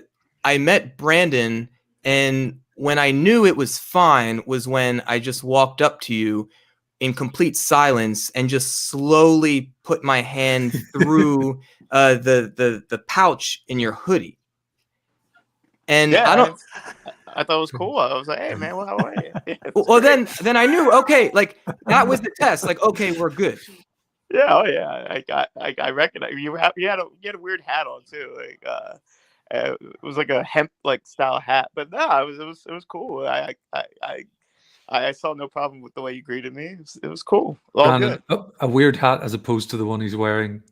met Brandon, and when I knew it was fine was when I just walked up to you in complete silence and just slowly put my hand through the pouch in your hoodie. And yeah, I thought it was cool. I was like, "Hey, man, how are you?" Yeah, well, then I knew. Okay, like that was the test. Like, okay, we're good. Yeah, oh yeah. I recognize you had a weird hat on too. Like, It was like a hemp like style hat, but no, it was cool. I saw no problem with the way you greeted me. It was cool. All Brandon, good. a weird hat as opposed to the one he's wearing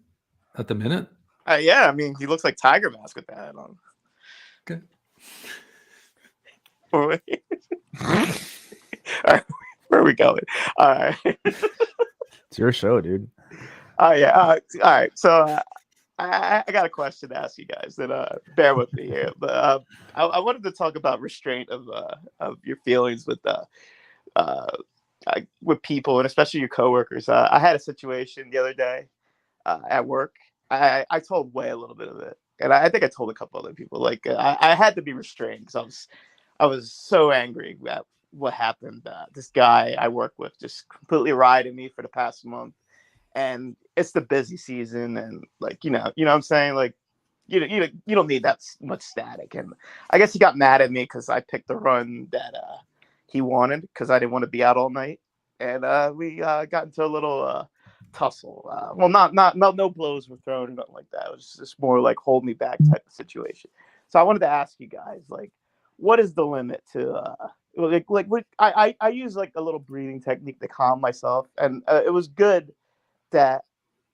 at the minute. Yeah, I mean, he looks like Tiger Mask with that hat on. Okay. All right, where are we going? All right. It's your show, dude. Oh yeah. All right. So I got a question to ask you guys. That bear with me here, but I wanted to talk about restraint of your feelings with people, and especially your coworkers. I had a situation the other day at work. I told Wai a little bit of it, and I think I told a couple other people. Like I had to be restrained because I was so angry at what happened. This guy I work with just completely riding me for the past month, and it's the busy season, and like you know what I'm saying, like you don't need that much static. And I guess he got mad at me because I picked the run that he wanted because I didn't want to be out all night, and we got into a little tussle. Well, no blows were thrown or nothing like that. It was just more like hold me back type of situation. So I wanted to ask you guys, like, what is the limit to what I use like a little breathing technique to calm myself, and it was good that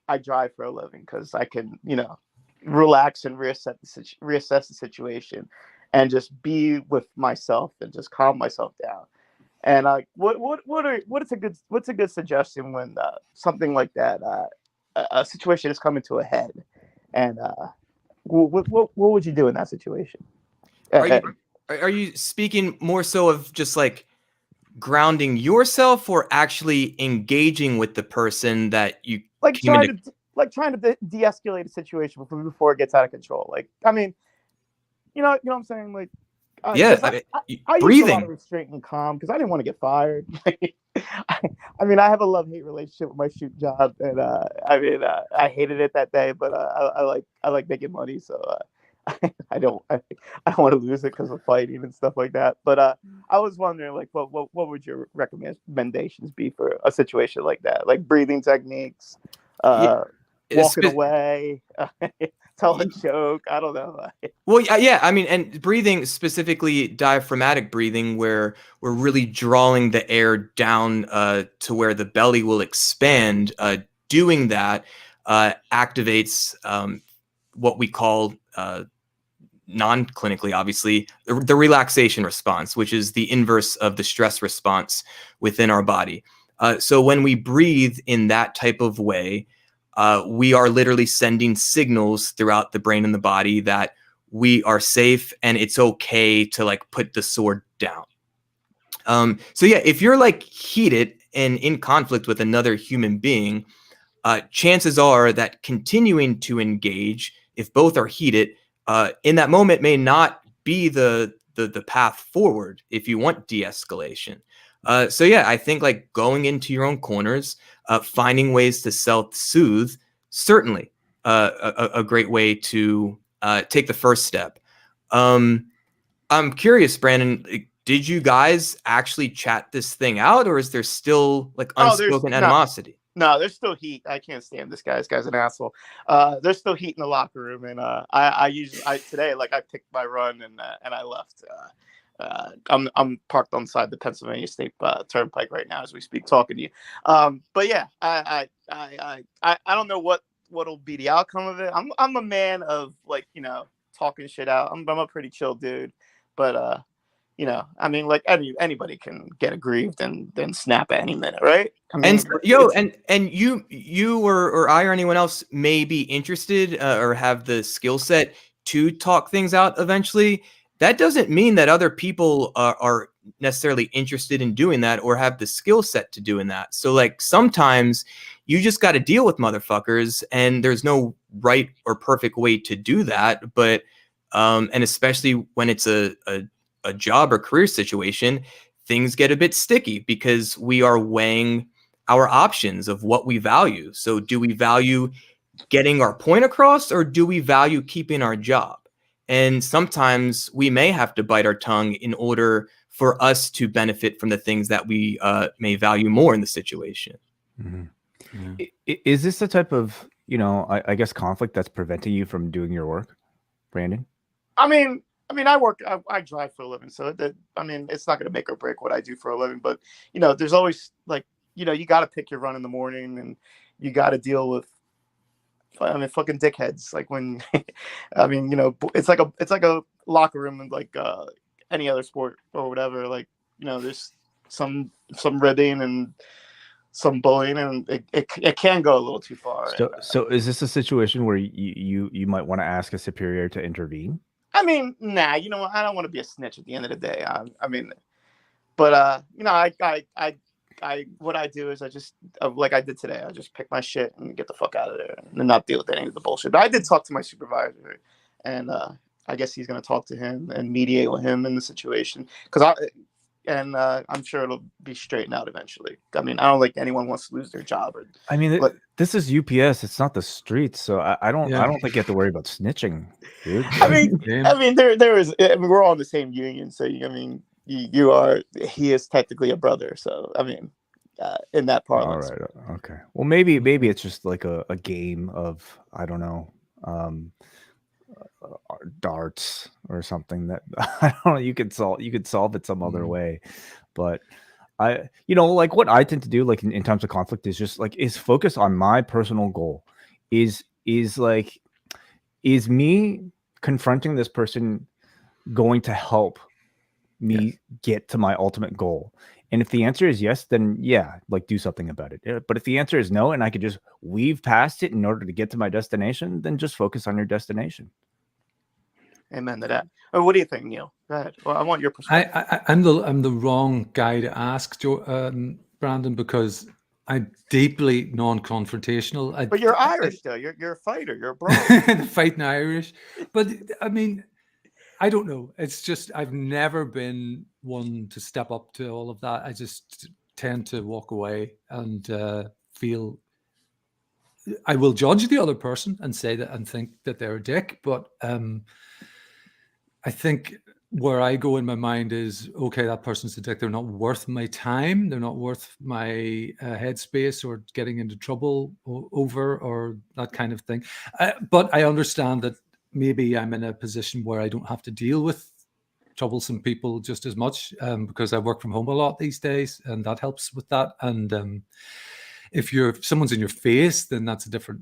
I drive for a living because I can relax and reassess the situation and just be with myself and just calm myself down. And what's a good suggestion when something like that a situation is coming to a head, and what would you do in that situation? Are you speaking more so of just like grounding yourself, or actually engaging with the person that you like trying to de-escalate a situation before it gets out of control? Like, I mean, you know what I'm saying? Like, I use a lot of restraint and calm because I didn't want to get fired. I mean, I have a love-hate relationship with my shoot job, and I hated it that day, but I like making money, so I don't want to lose it because of fighting and stuff like that. But I was wondering, like, what would your recommendations be for a situation like that? Like breathing techniques, walking away, tell a joke. I don't know. Well, yeah. I mean, and breathing, specifically diaphragmatic breathing, where we're really drawing the air down to where the belly will expand. Doing that activates what we call non-clinically, obviously, the relaxation response, which is the inverse of the stress response within our body. So when we breathe in that type of way, we are literally sending signals throughout the brain and the body that we are safe and it's okay to like put the sword down. So yeah, if you're like heated and in conflict with another human being, chances are that continuing to engage, if both are heated, in that moment may not be the path forward if you want de-escalation. So yeah, I think like going into your own corners, finding ways to self-soothe, certainly a great way to take the first step. I'm curious, Brandon, did you guys actually chat this thing out, or is there still like unspoken animosity? No, there's still heat. I can't stand this guy. This guy's an asshole. There's still heat in the locker room, and I today, like, I picked my run and I left. I'm parked on the side of the Pennsylvania State Turnpike right now as we speak, talking to you. But yeah, I don't know what'll be the outcome of it. I'm a man of like talking shit out. I'm a pretty chill dude, but I mean, like anybody can get aggrieved and then snap at any minute, right? I mean, and you or I or anyone else may be interested or have the skill set to talk things out eventually. That doesn't mean that other people are necessarily interested in doing that or have the skill set to doing that. So like sometimes you just got to deal with motherfuckers, and there's no right or perfect way to do that. But and especially when it's a job or career situation, things get a bit sticky because we are weighing our options of what we value. So do we value getting our point across, or do we value keeping our job? And sometimes we may have to bite our tongue in order for us to benefit from the things that we may value more in the situation. Mm-hmm. Yeah. Is this the type of, I guess, conflict that's preventing you from doing your work, Brandon? I mean, I work, I drive for a living, so I mean, it's not going to make or break what I do for a living. But there's always like, you got to pick your run in the morning, and you got to deal with, fucking dickheads. Like when, I mean, it's like a locker room and like any other sport or whatever. Like there's some ribbing and some bullying, and it can go a little too far. So is this a situation where you might want to ask a superior to intervene? I mean, nah, I don't want to be a snitch at the end of the day. I mean, but I what I do is I just like I did today. I just pick my shit and get the fuck out of there and not deal with any of the bullshit. But I did talk to my supervisor, and I guess he's gonna talk to him and mediate with him in the situation I'm sure it'll be straightened out eventually. I mean, I don't think anyone wants to lose their job. This is UPS. It's not the streets, so I don't think you have to worry about snitching, dude. I mean, there is. I mean, we're all in the same union, so I mean, he is technically a brother. So I mean, in that parlance. All right. Okay. Well, maybe it's just like a game of, I don't know, darts or something that I don't know. You could solve it some other way, but like what I tend to do, like in times of conflict, is just like is focus on my personal goal. Is me confronting this person going to help me get to my ultimate goal? And if the answer is yes, then yeah, like do something about it. But if the answer is no, and I could just weave past it in order to get to my destination, then just focus on your destination. Amen to that. What do you think, Neil? Go ahead. Well, I want your perspective. I'm the wrong guy to ask, Brandon, because I'm deeply non-confrontational. But you're Irish, though. You're a fighter. You're a bro. Fighting Irish. But I mean, I don't know. It's just I've never been one to step up to all of that. I just tend to walk away and feel I will judge the other person and say that and think that they're a dick. But I think where I go in my mind is, okay, that person's a dick. They're not worth my time. They're not worth my headspace or getting into trouble over or that kind of thing. But I understand that maybe I'm in a position where I don't have to deal with troublesome people just as much because I work from home a lot these days, and that helps with that. And if someone's in your face, then that's a different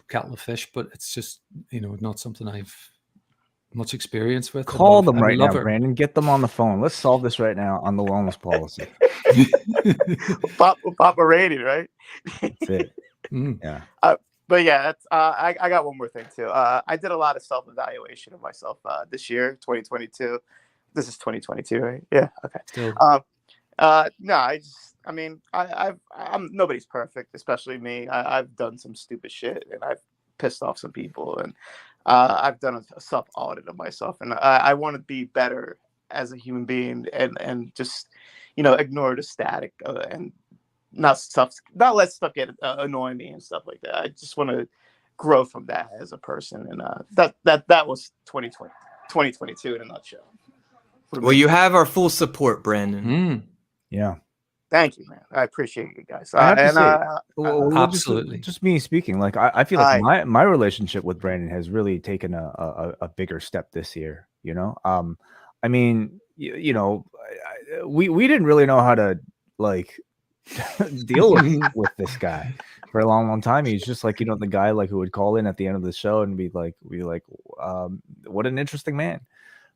kettle of fish. But it's just not something I've much experience with. Call them right now, Brandon. Get them on the phone. Let's solve this right now on the wellness policy. Papa rated, right? That's it. Yeah. But yeah, that's I got one more thing too. I did a lot of self-evaluation of myself this year, 2022. This is 2022, right? Yeah. Okay. Still. No, I'm nobody's perfect, especially me. I've done some stupid shit, and I've pissed off some people, and I've done a self audit of myself, and I want to be better as a human being, and just ignore the static and not let stuff get annoy me and stuff like that. I just want to grow from that as a person, and that was 2022 in a nutshell. Well, you have our full support, Brandon. Yeah. Thank you, man. I appreciate you guys. Absolutely. Just me speaking, like I feel like my relationship with Brandon has really taken a bigger step this year. I mean, we didn't really know how to like deal with this guy for a long time. He's just like the guy like who would call in at the end of the show and be like, what an interesting man.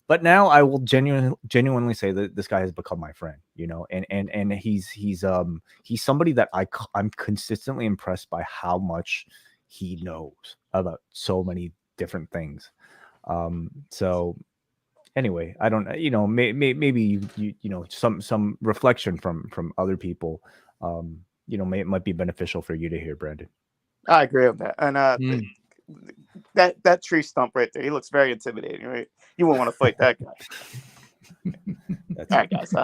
But now I will genuinely say that this guy has become my friend, and he's somebody that I'm consistently impressed by how much he knows about so many different things. So anyway, I don't, maybe some reflection from other people, might be beneficial for you to hear, Brandon. I agree with that, and that tree stump right there, he looks very intimidating, right? You won't want to fight that guy. All right, guys.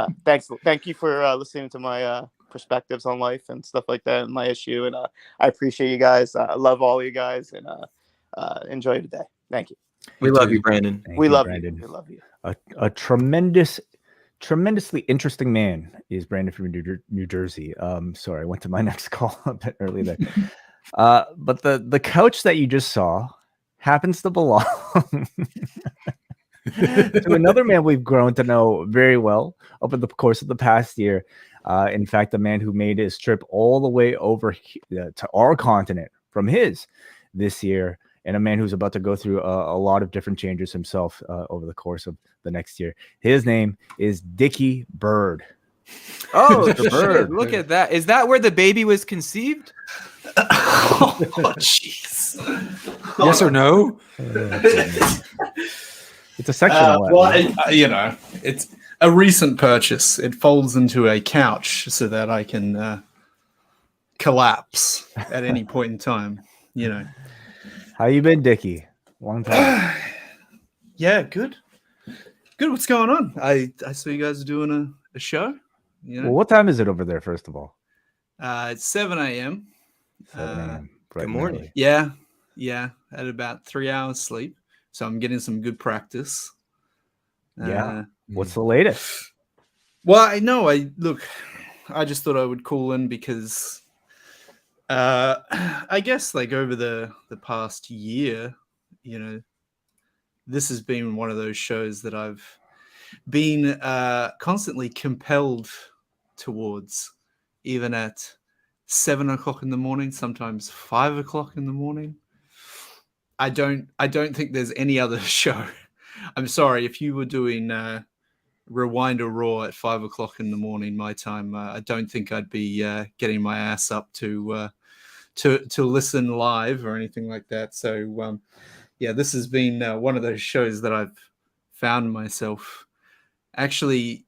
Thank you for listening to my perspectives on life and stuff like that, and my issue. And I appreciate you guys. I love all of you guys, and enjoy the day. Thank you. We love you, Brandon. We love Brandon. you. We love you. A tremendously interesting man is Brandon from New Jersey. Sorry, I went to my next call a bit early there. But the couch that you just saw happens to belong to another man we've grown to know very well over the course of the past year. In fact, the man who made his trip all the way over to our continent from his this year, and a man who's about to go through a lot of different changes himself over the course of the next year. His name is Dicky Bird. Oh, Mr. shit, Bird. look at that. Is that where the baby was conceived? Oh, jeez. Yes or no? It's a sectional. Well, it's a recent purchase. It folds into a couch so that I can collapse at any point in time. How you been, Dicky? Long time. Yeah, good. Good. What's going on? I saw you guys are doing a show. Well, what time is it over there, first of all? It's 7 a.m. 7 a.m. Good morning. Yeah. At about 3 hours sleep. So I'm getting some good practice. Yeah. What's the latest? Well, I just thought I would call in because I guess like over the past year, this has been one of those shows that I've been constantly compelled towards, even at 7 o'clock in the morning, sometimes 5 o'clock in the morning. I don't think there's any other show. I'm sorry if you were doing Rewind or Raw at 5 o'clock in the morning my time. I don't think I'd be getting my ass up to listen live or anything like that. So this has been one of those shows that I've found myself actually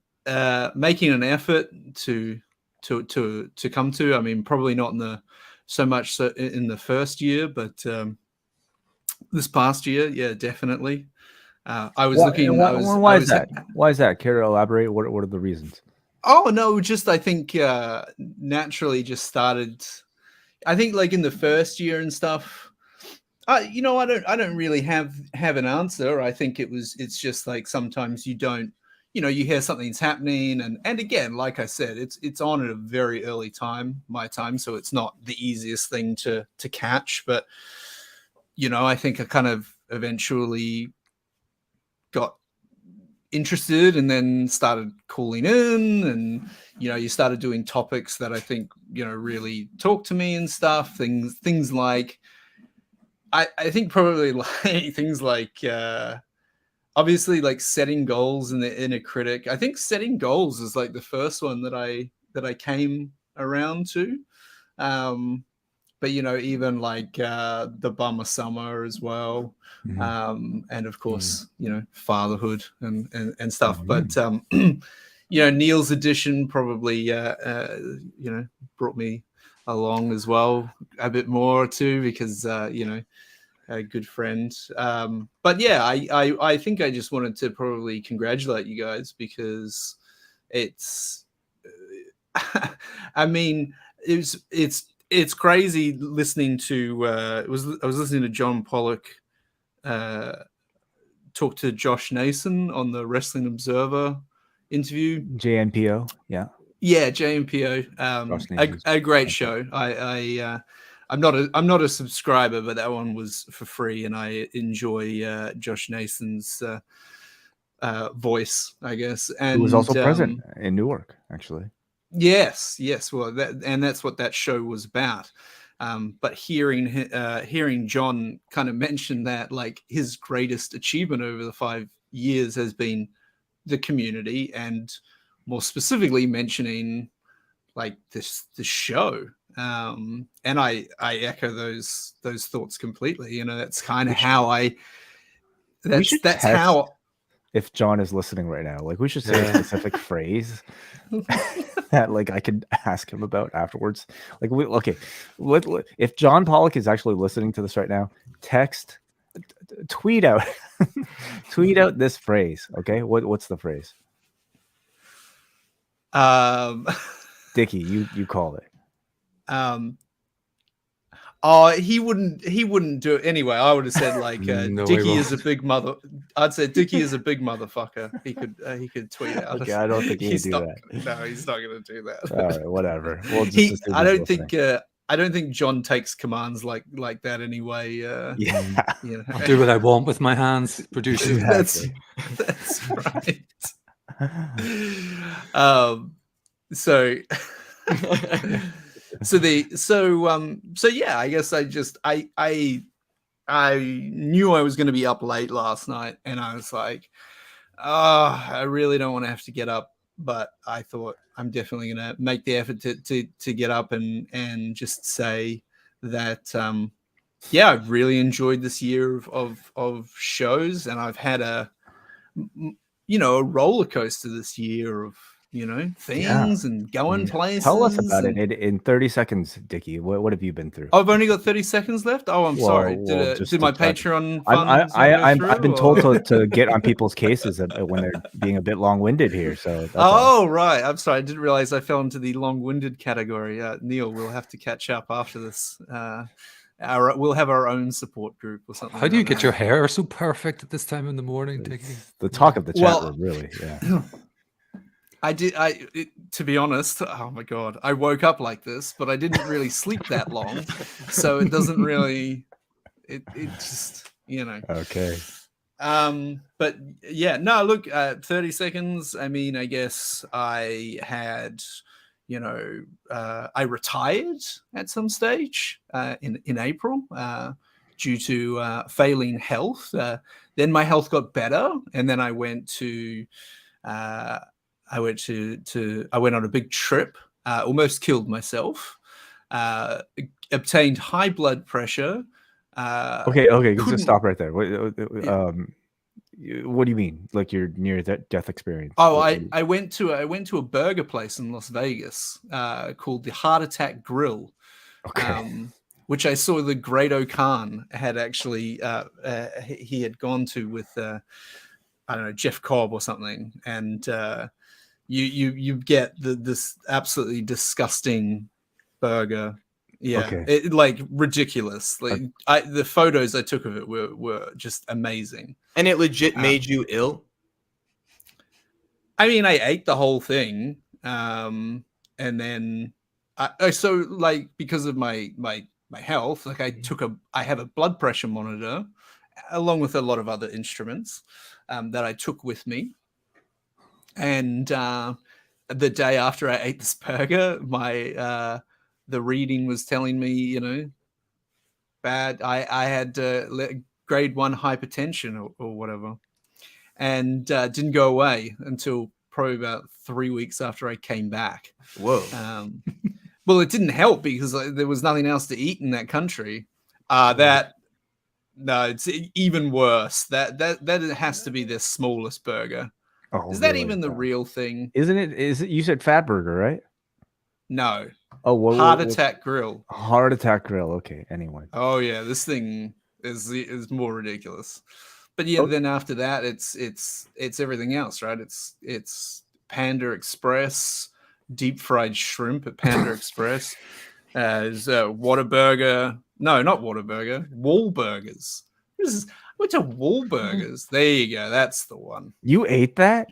making an effort to come to. I mean, probably not so much in the first year, but this past year, yeah, definitely. I was looking. Why is that? Why is that? Care to elaborate? What are the reasons? Oh no, just I think naturally just started. I think like in the first year and stuff. I don't really have an answer. I think it's just like sometimes you don't. You hear something's happening, and again, like I said, it's on at a very early time, my time, so it's not the easiest thing to catch. But I think I kind of eventually got interested, and then started calling in, and you started doing topics that I think really talk to me and stuff. Things like I think probably like things like. Obviously, like setting goals in the inner critic. I think setting goals is like the first one that I came around to. But even like the bummer summer as well, and of course fatherhood and stuff. But Neal's edition probably brought me along as well a bit more too, because a good friend. But yeah, I think I just wanted to probably congratulate you guys, because it's I mean it's crazy listening to I was listening to John Pollock talk to Josh Nason on the Wrestling Observer interview. JNPO, yeah, JNPO. A great show. I'm not a subscriber, but that one was for free, and I enjoy Josh Nason's voice, I guess. And he was also present in Newark, actually. Yes. Well, that's what that show was about. But hearing John kind of mention that, like, his greatest achievement over the 5 years has been the community, and more specifically mentioning like this show. And I echo those thoughts completely. That's kind of how that's how. If John is listening right now, like, we should say a specific phrase that like I could ask him about afterwards. Like, if John Pollock is actually listening to this right now, tweet out this phrase. Okay, what's the phrase? Dicky, you call it. He wouldn't do it anyway. I would have said like Dicky is a big mother. I'd say Dicky is a big motherfucker. He could tweet out. Okay, I don't think he would do that. No, he's not going to do that. All right, whatever. I don't think I don't think John takes commands like that anyway. Yeah. You know. I'll do what I want with my hands, producer. That's right. So yeah, I guess I knew I was going to be up late last night, and I was like, I really don't want to have to get up, but I thought I'm definitely going to make the effort to get up and just say that yeah, I've really enjoyed this year of shows, and I've had a roller coaster this year of things and going places. Tell us about it in 30 seconds, Dicky. What have you been through? I've only got 30 seconds left. Oh, I'm sorry. Did my Patreon funds I've been told to get on people's cases when they're being a bit long-winded here. So that's all. Right. I'm sorry. I didn't realize I fell into the long-winded category. Neil, we'll have to catch up after this. We'll have our own support group or something. How do you get your hair so perfect at this time in the morning, Dicky? The talk of the chat room, really. Yeah. To be honest, oh my God, I woke up like this, but I didn't really sleep that long. So it doesn't really, it just, Okay. But yeah, no, look, 30 seconds. I mean, I guess I had, I retired at some stage in April due to failing health. Then my health got better, and then I went I went on a big trip, almost killed myself, obtained high blood pressure. Okay, just stop right there. What do you mean? Like your near death experience? Oh, I went to a burger place in Las Vegas called the Heart Attack Grill. Okay. Which I saw the Great O'Khan had actually he had gone to with I don't know, Jeff Cobb or something, and you get this absolutely disgusting burger. Yeah, okay. Like ridiculous. Like the photos I took of it were just amazing. And it legit made you ill? I mean, I ate the whole thing, and then so like because of my health, like I have a blood pressure monitor along with a lot of other instruments that I took with me. And the day after I ate this burger, the reading was telling me, bad. I had grade 1 hypertension or whatever, and didn't go away until probably about 3 weeks after I came back. Whoa. Well, it didn't help because there was nothing else to eat in that country. No, it's even worse. That has to be their smallest burger. Oh, is that really? even the real thing? Isn't it? Is it? You said Fat Burger, right? No. Oh, Heart Attack Grill. Heart Attack Grill. Okay. Anyway. Oh yeah, this thing is more ridiculous. But yeah, then after that, it's everything else, right? It's Panda Express, deep fried shrimp at Panda Express. There's Whataburger. No, not Whataburger. Wahlburgers. What's a Wahlburgers? There you go. That's the one. You ate that?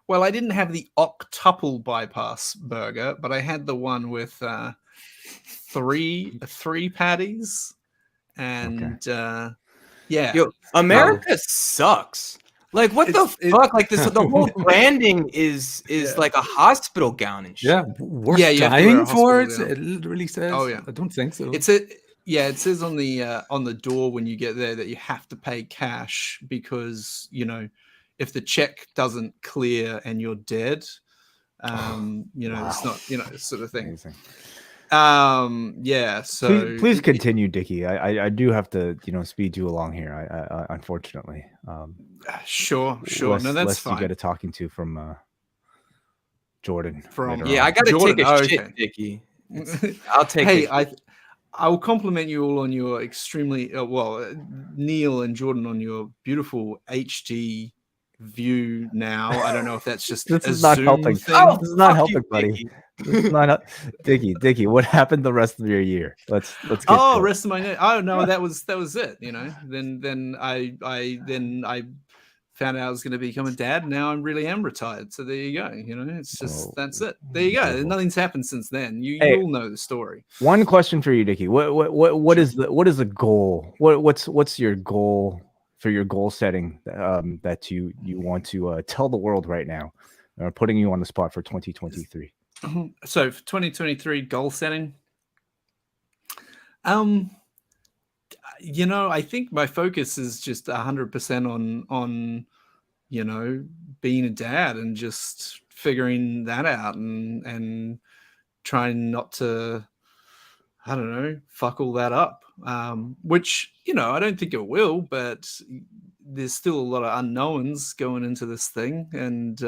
Well, I didn't have the octuple bypass burger, but I had the one with three patties, and yeah. Yo, America sucks. Like what the fuck? Like this, the whole branding is like a hospital gown and shit. Yeah, worth dying for it. It literally says. Oh yeah, I don't think so. It says on the door when you get there that you have to pay cash because if the check doesn't clear and you're dead, it's not sort of thing. Amazing. Yeah. So please continue, Dicky. I do have to speed you along here. I unfortunately. Sure. No, that's fine. You get a talking to from Jordan. I gotta take a shit, Dicky. I'll take it. Hey, I will compliment you all on your extremely Neil and Jordan on your beautiful HD view now. I don't know if that's just this is not helping. This is not helping, buddy. This is not Dicky. What happened the rest of your year? Let's get rest of my year. Oh no, that was it. Then I found out I was going to become a dad. And now I really am retired. So there you go. You know, it's just, Oh, that's it. There you go. beautiful. Nothing's happened since then. You Hey. all know the story. One question for you, Dicky. What is the goal? What's your goal for your goal setting that you want to tell the world right now? Putting you on the spot for 2023. So for 2023 goal setting, you know, I think my focus is just 100% on you know, being a dad and just figuring that out and trying not to, I don't know, fuck all that up. Which, you know, I don't think it will, but there's still a lot of unknowns going into this thing. And,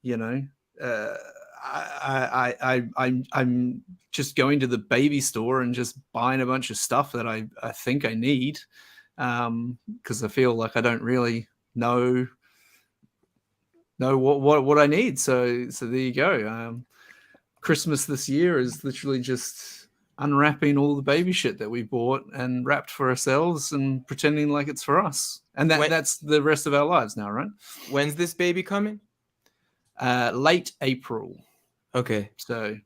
you know, I'm just going to the baby store and just buying a bunch of stuff that I think I need, because I feel like I don't really know what I need. So there you go. Christmas this year is literally just unwrapping all the baby shit that we bought and wrapped for ourselves and pretending like it's for us. And that's the rest of our lives now, right? When's this baby coming? Late April. Okay. So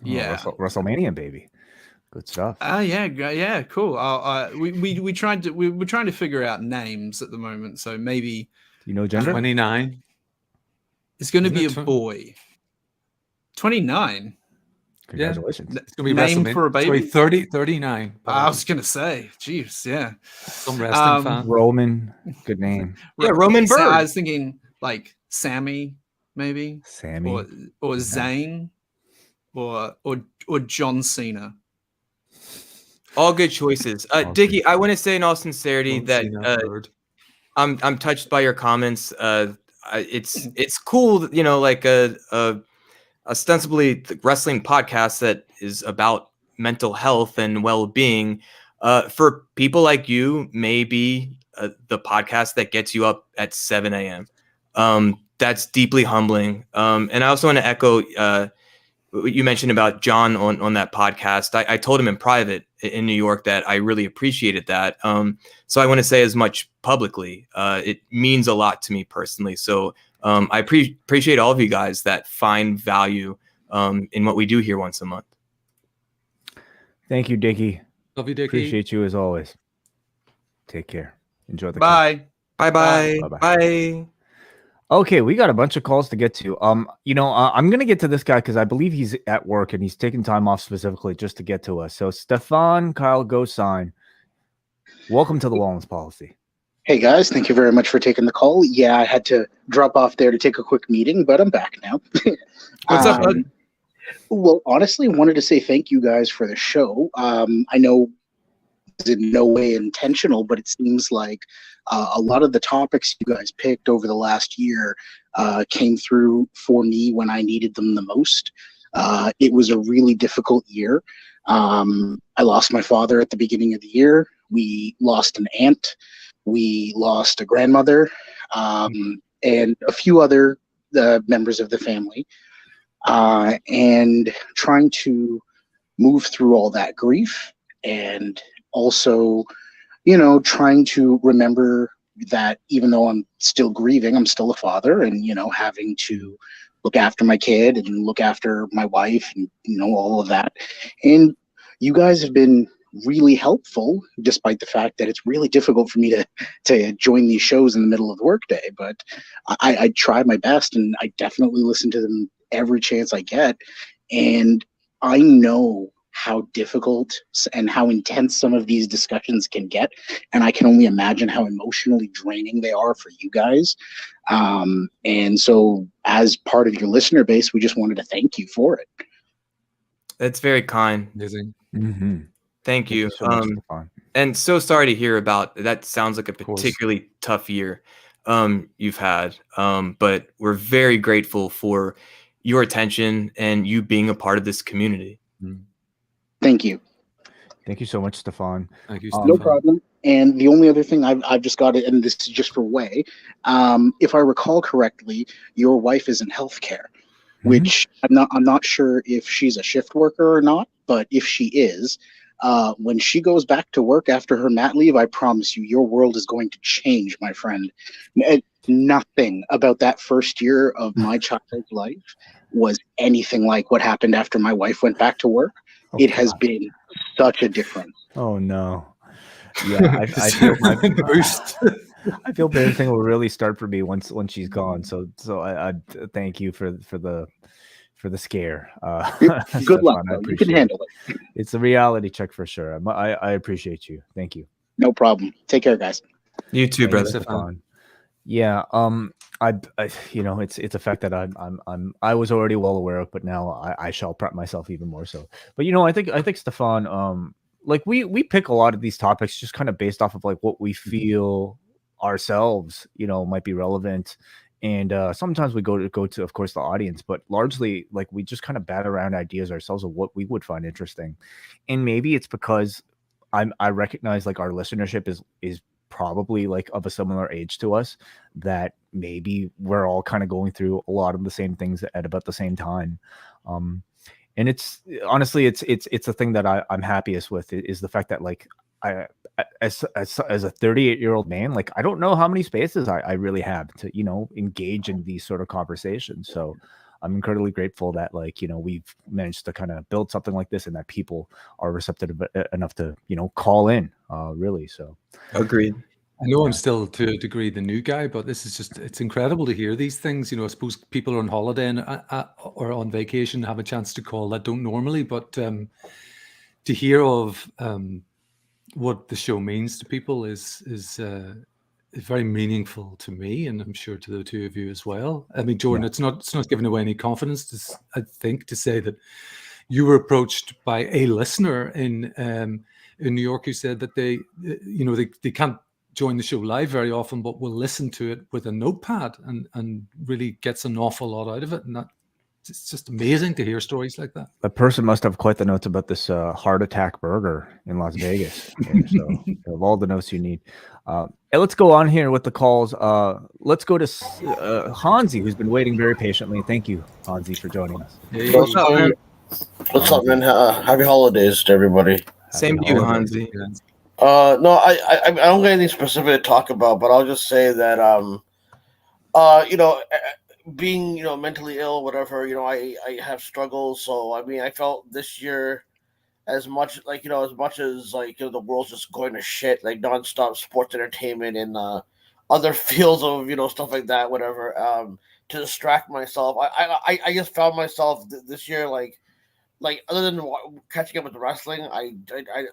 yeah, WrestleMania baby. Good stuff. Yeah, cool. We're trying to figure out names at the moment. So maybe, Do you know gender? 29. it's going to Isn't be it a boy. 29. Congratulations. It's gonna be Name WrestleMania. for a baby? Sorry, 39. I was going to say, jeez, yeah. Some wrestling fan. Roman, good name. Yeah, Roman Bird. I was thinking like Sammy, maybe, Sammy. or Zane, or John Cena. All good choices. Dicky, I want to say in all sincerity that I'm touched by your comments. It's cool, that, you know, like ostensibly the wrestling podcast that is about mental health and well-being. For people like you, maybe the podcast that gets you up at 7 a.m. That's deeply humbling. And I also want to echo what you mentioned about John on that podcast. I told him in private in New York that I really appreciated that. So I want to say as much publicly. It means a lot to me personally. So I appreciate all of you guys that find value in what we do here once a month. Thank you, Dicky. Love you, Dicky. Appreciate you as always. Take care. Enjoy the Bye. Bye-bye. Bye-bye. Bye. Okay, we got a bunch of calls to get to. You know, I'm gonna get to this guy because I believe he's at work and he's taking time off specifically just to get to us. So, Stefan Kyle, go sign. Welcome to the Wellness Policy. Hey guys, thank you very much for taking the call. Yeah, I had to drop off there to take a quick meeting, but I'm back now. What's up, bud? Well, honestly, wanted to say thank you guys for the show. I know it's in no way intentional, but it seems like a lot of the topics you guys picked over the last year came through for me when I needed them the most. It was a really difficult year. I lost my father at the beginning of the year. We lost an aunt. We lost a grandmother, and a few other members of the family. And trying to move through all that grief, and also, you know, trying to remember that even though I'm still grieving, I'm still a father, and, you know, having to look after my kid and look after my wife and, you know, all of that. And you guys have been really helpful, despite the fact that it's really difficult for me to join these shows in the middle of the workday. But I try my best, and I definitely listen to them every chance I get. And I know how difficult and how intense some of these discussions can get, and I can only imagine how emotionally draining they are for you guys. And so, as part of your listener base, we just wanted to thank you for it. That's very kind. Amazing. Mm-hmm. Thank you. So much, Stefan. And so sorry to hear about that. Sounds like a particularly tough year you've had. But we're very grateful for your attention and you being a part of this community. Thank you. Thank you so much, Stefan. Thank you, No Stefan. problem. And the only other thing I've just got it, and this is just for Wai. If I recall correctly, your wife is in healthcare, which I'm not sure if she's a shift worker or not, but if she is, when she goes back to work after her mat leave, I promise you, your world is going to change, my friend. nothing about that first year of my child's life was anything like what happened after my wife went back to work. Oh, It has God. been such a difference. Oh no. Yeah, I feel The boost. I feel parenting will really start for me once she's gone. So I thank you for the scare. Good luck, Stefan, I though. You can appreciate handle it. It's a reality check for sure. I appreciate you. Thank you. No problem. Take care, guys. You too, Thank you, brother. Stefan. Yeah. I you know, it's a fact that I was already well aware of, but now I shall prep myself even more so. But you know, I think Stefan, like we pick a lot of these topics just kind of based off of like what we feel ourselves, you know, might be relevant. And sometimes we go to of course the audience, but largely like we just kind of bat around ideas ourselves of what we would find interesting. And maybe it's because I recognize like our listenership is probably like of a similar age to us, that maybe we're all kind of going through a lot of the same things at about the same time. And it's honestly it's a thing that I'm happiest with is the fact that like as a 38-year-old man, like I don't know how many spaces I really have to, you know, engage in these sort of conversations. So I'm incredibly grateful that like, you know, we've managed to kind of build something like this and that people are receptive enough to, you know, call in really. So Agreed. I know I'm still to a degree the new guy, but this is just, it's incredible to hear these things. You know, I suppose people are on holiday and, or on vacation have a chance to call that don't normally, but to hear of what the show means to people is very meaningful to me, and I'm sure to the two of you as well. I mean, Jordan, it's not giving away any confidence, I think, to say that you were approached by a listener in New York who said that they, you know, they can't join the show live very often, but will listen to it with a notepad and really gets an awful lot out of it. And that it's just amazing to hear stories like that. The person must have quite the notes about this heart attack burger in Las Vegas. So of all the notes you need. Let's go on here with the calls. Let's go to Hanzi, who's been waiting very patiently. Thank you, Hanzi, for joining us. Hey. What's up, man? What's up, man? Happy holidays to everybody. Same to you, Hanzi. No, I don't got anything specific to talk about, but I'll just say that you know, being, you know, mentally ill, whatever, you know, I have struggles. So I mean, I felt this year as much like, you know, as much as like, you know, the world's just going to shit, like nonstop sports entertainment and other fields of, you know, stuff like that, whatever. To distract myself, I just found myself this year like other than catching up with the wrestling, I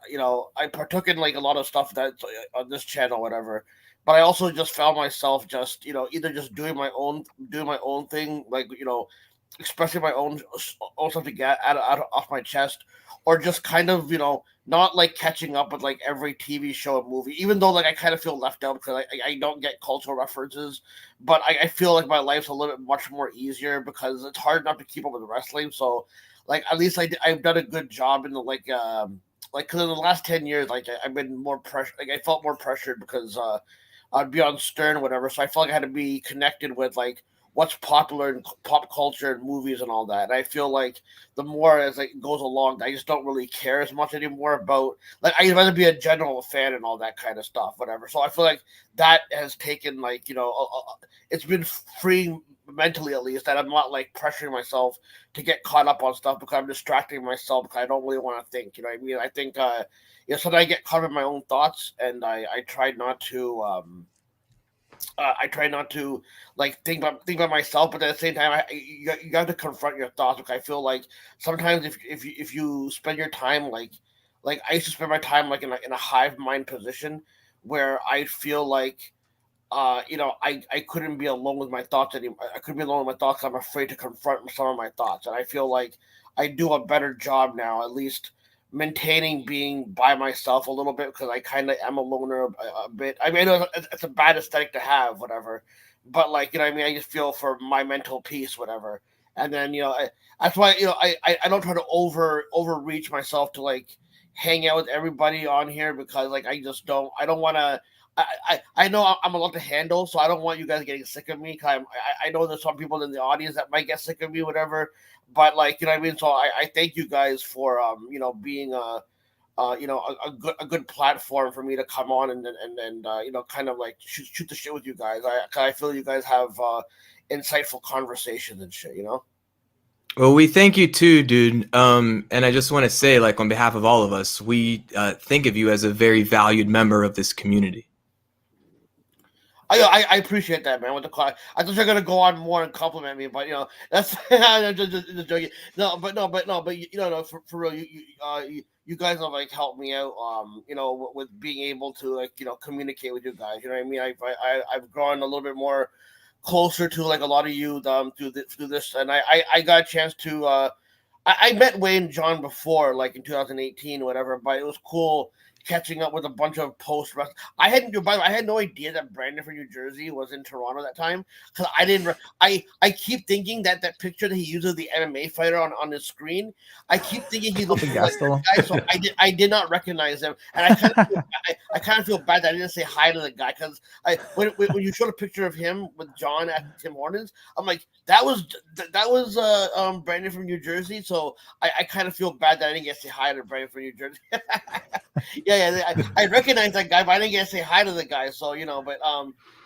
you know, I partook in like a lot of stuff that's on this channel, whatever. But I also just found myself just, you know, either just doing my own thing, like, you know, expressing my own stuff to get out off my chest, or just kind of, you know, not like catching up with like every TV show and movie, even though like I kind of feel left out because I don't get cultural references, but I feel like my life's a little bit much more easier because it's hard not to keep up with wrestling. So like at least I've done a good job in the like because in the last 10 years, like I've been more pressure, like I felt more pressured because I'd be on Stern, whatever. So I felt like I had to be connected with like what's popular in pop culture and movies and all that. And I feel like the more as it goes along, I just don't really care as much anymore about like I'd rather be a general fan and all that kind of stuff, whatever. So I feel like that has taken like, you know, it's been freeing mentally at least, that I'm not like pressuring myself to get caught up on stuff because I'm distracting myself because I don't really want to think. You know what I mean? I think you know, sometimes I get caught up in my own thoughts, and I try not to like think about myself, but at the same time, you got to confront your thoughts. Because I feel like sometimes if you spend your time like I used to spend my time like in a hive mind position where I feel like you know, I couldn't be alone with my thoughts anymore. I couldn't be alone with my thoughts. I'm afraid to confront some of my thoughts, and I feel like I do a better job now, at least maintaining being by myself a little bit, because I kind of am a loner a bit. I mean, I know it's a bad aesthetic to have, whatever, but like, you know what I mean, I just feel for my mental peace, whatever. And then, you know, that's why, you know, I don't try to overreach myself to like hang out with everybody on here, because like I don't want to. I know I'm a lot to handle, so I don't want you guys getting sick of me. I know there's some people in the audience that might get sick of me, whatever. But like, you know what I mean. So I thank you guys for you know, being a good platform for me to come on and kind of like shoot the shit with you guys. I feel you guys have insightful conversations and shit. Well, we thank you too, dude. And I just want to say, like, on behalf of all of us, we think of you as a very valued member of this community. I appreciate that, man. With the clock, I thought you're gonna go on more and compliment me, but that's just joking. But for real, you guys have like helped me out, with being able to communicate with you guys. You know what I mean? I've grown a little bit more closer to like a lot of you through this, and I got a chance to. I met Wai and John before, like in 2018 or whatever, but it was cool catching up with a bunch of post. I had no idea that Brandon from New Jersey was in Toronto that time, because I didn't. I keep thinking that picture that he used of the MMA fighter on his screen. I keep thinking he looked like the guy, so I did not recognize him, and I kind of feel bad that I didn't say hi to the guy, because when you showed a picture of him with John at Tim Hortons, I'm like, that was Brandon from New Jersey. So I kind of feel bad that I didn't get to say hi to Brandon from New Jersey. I recognize that guy, but I didn't get to say hi to the guy. So but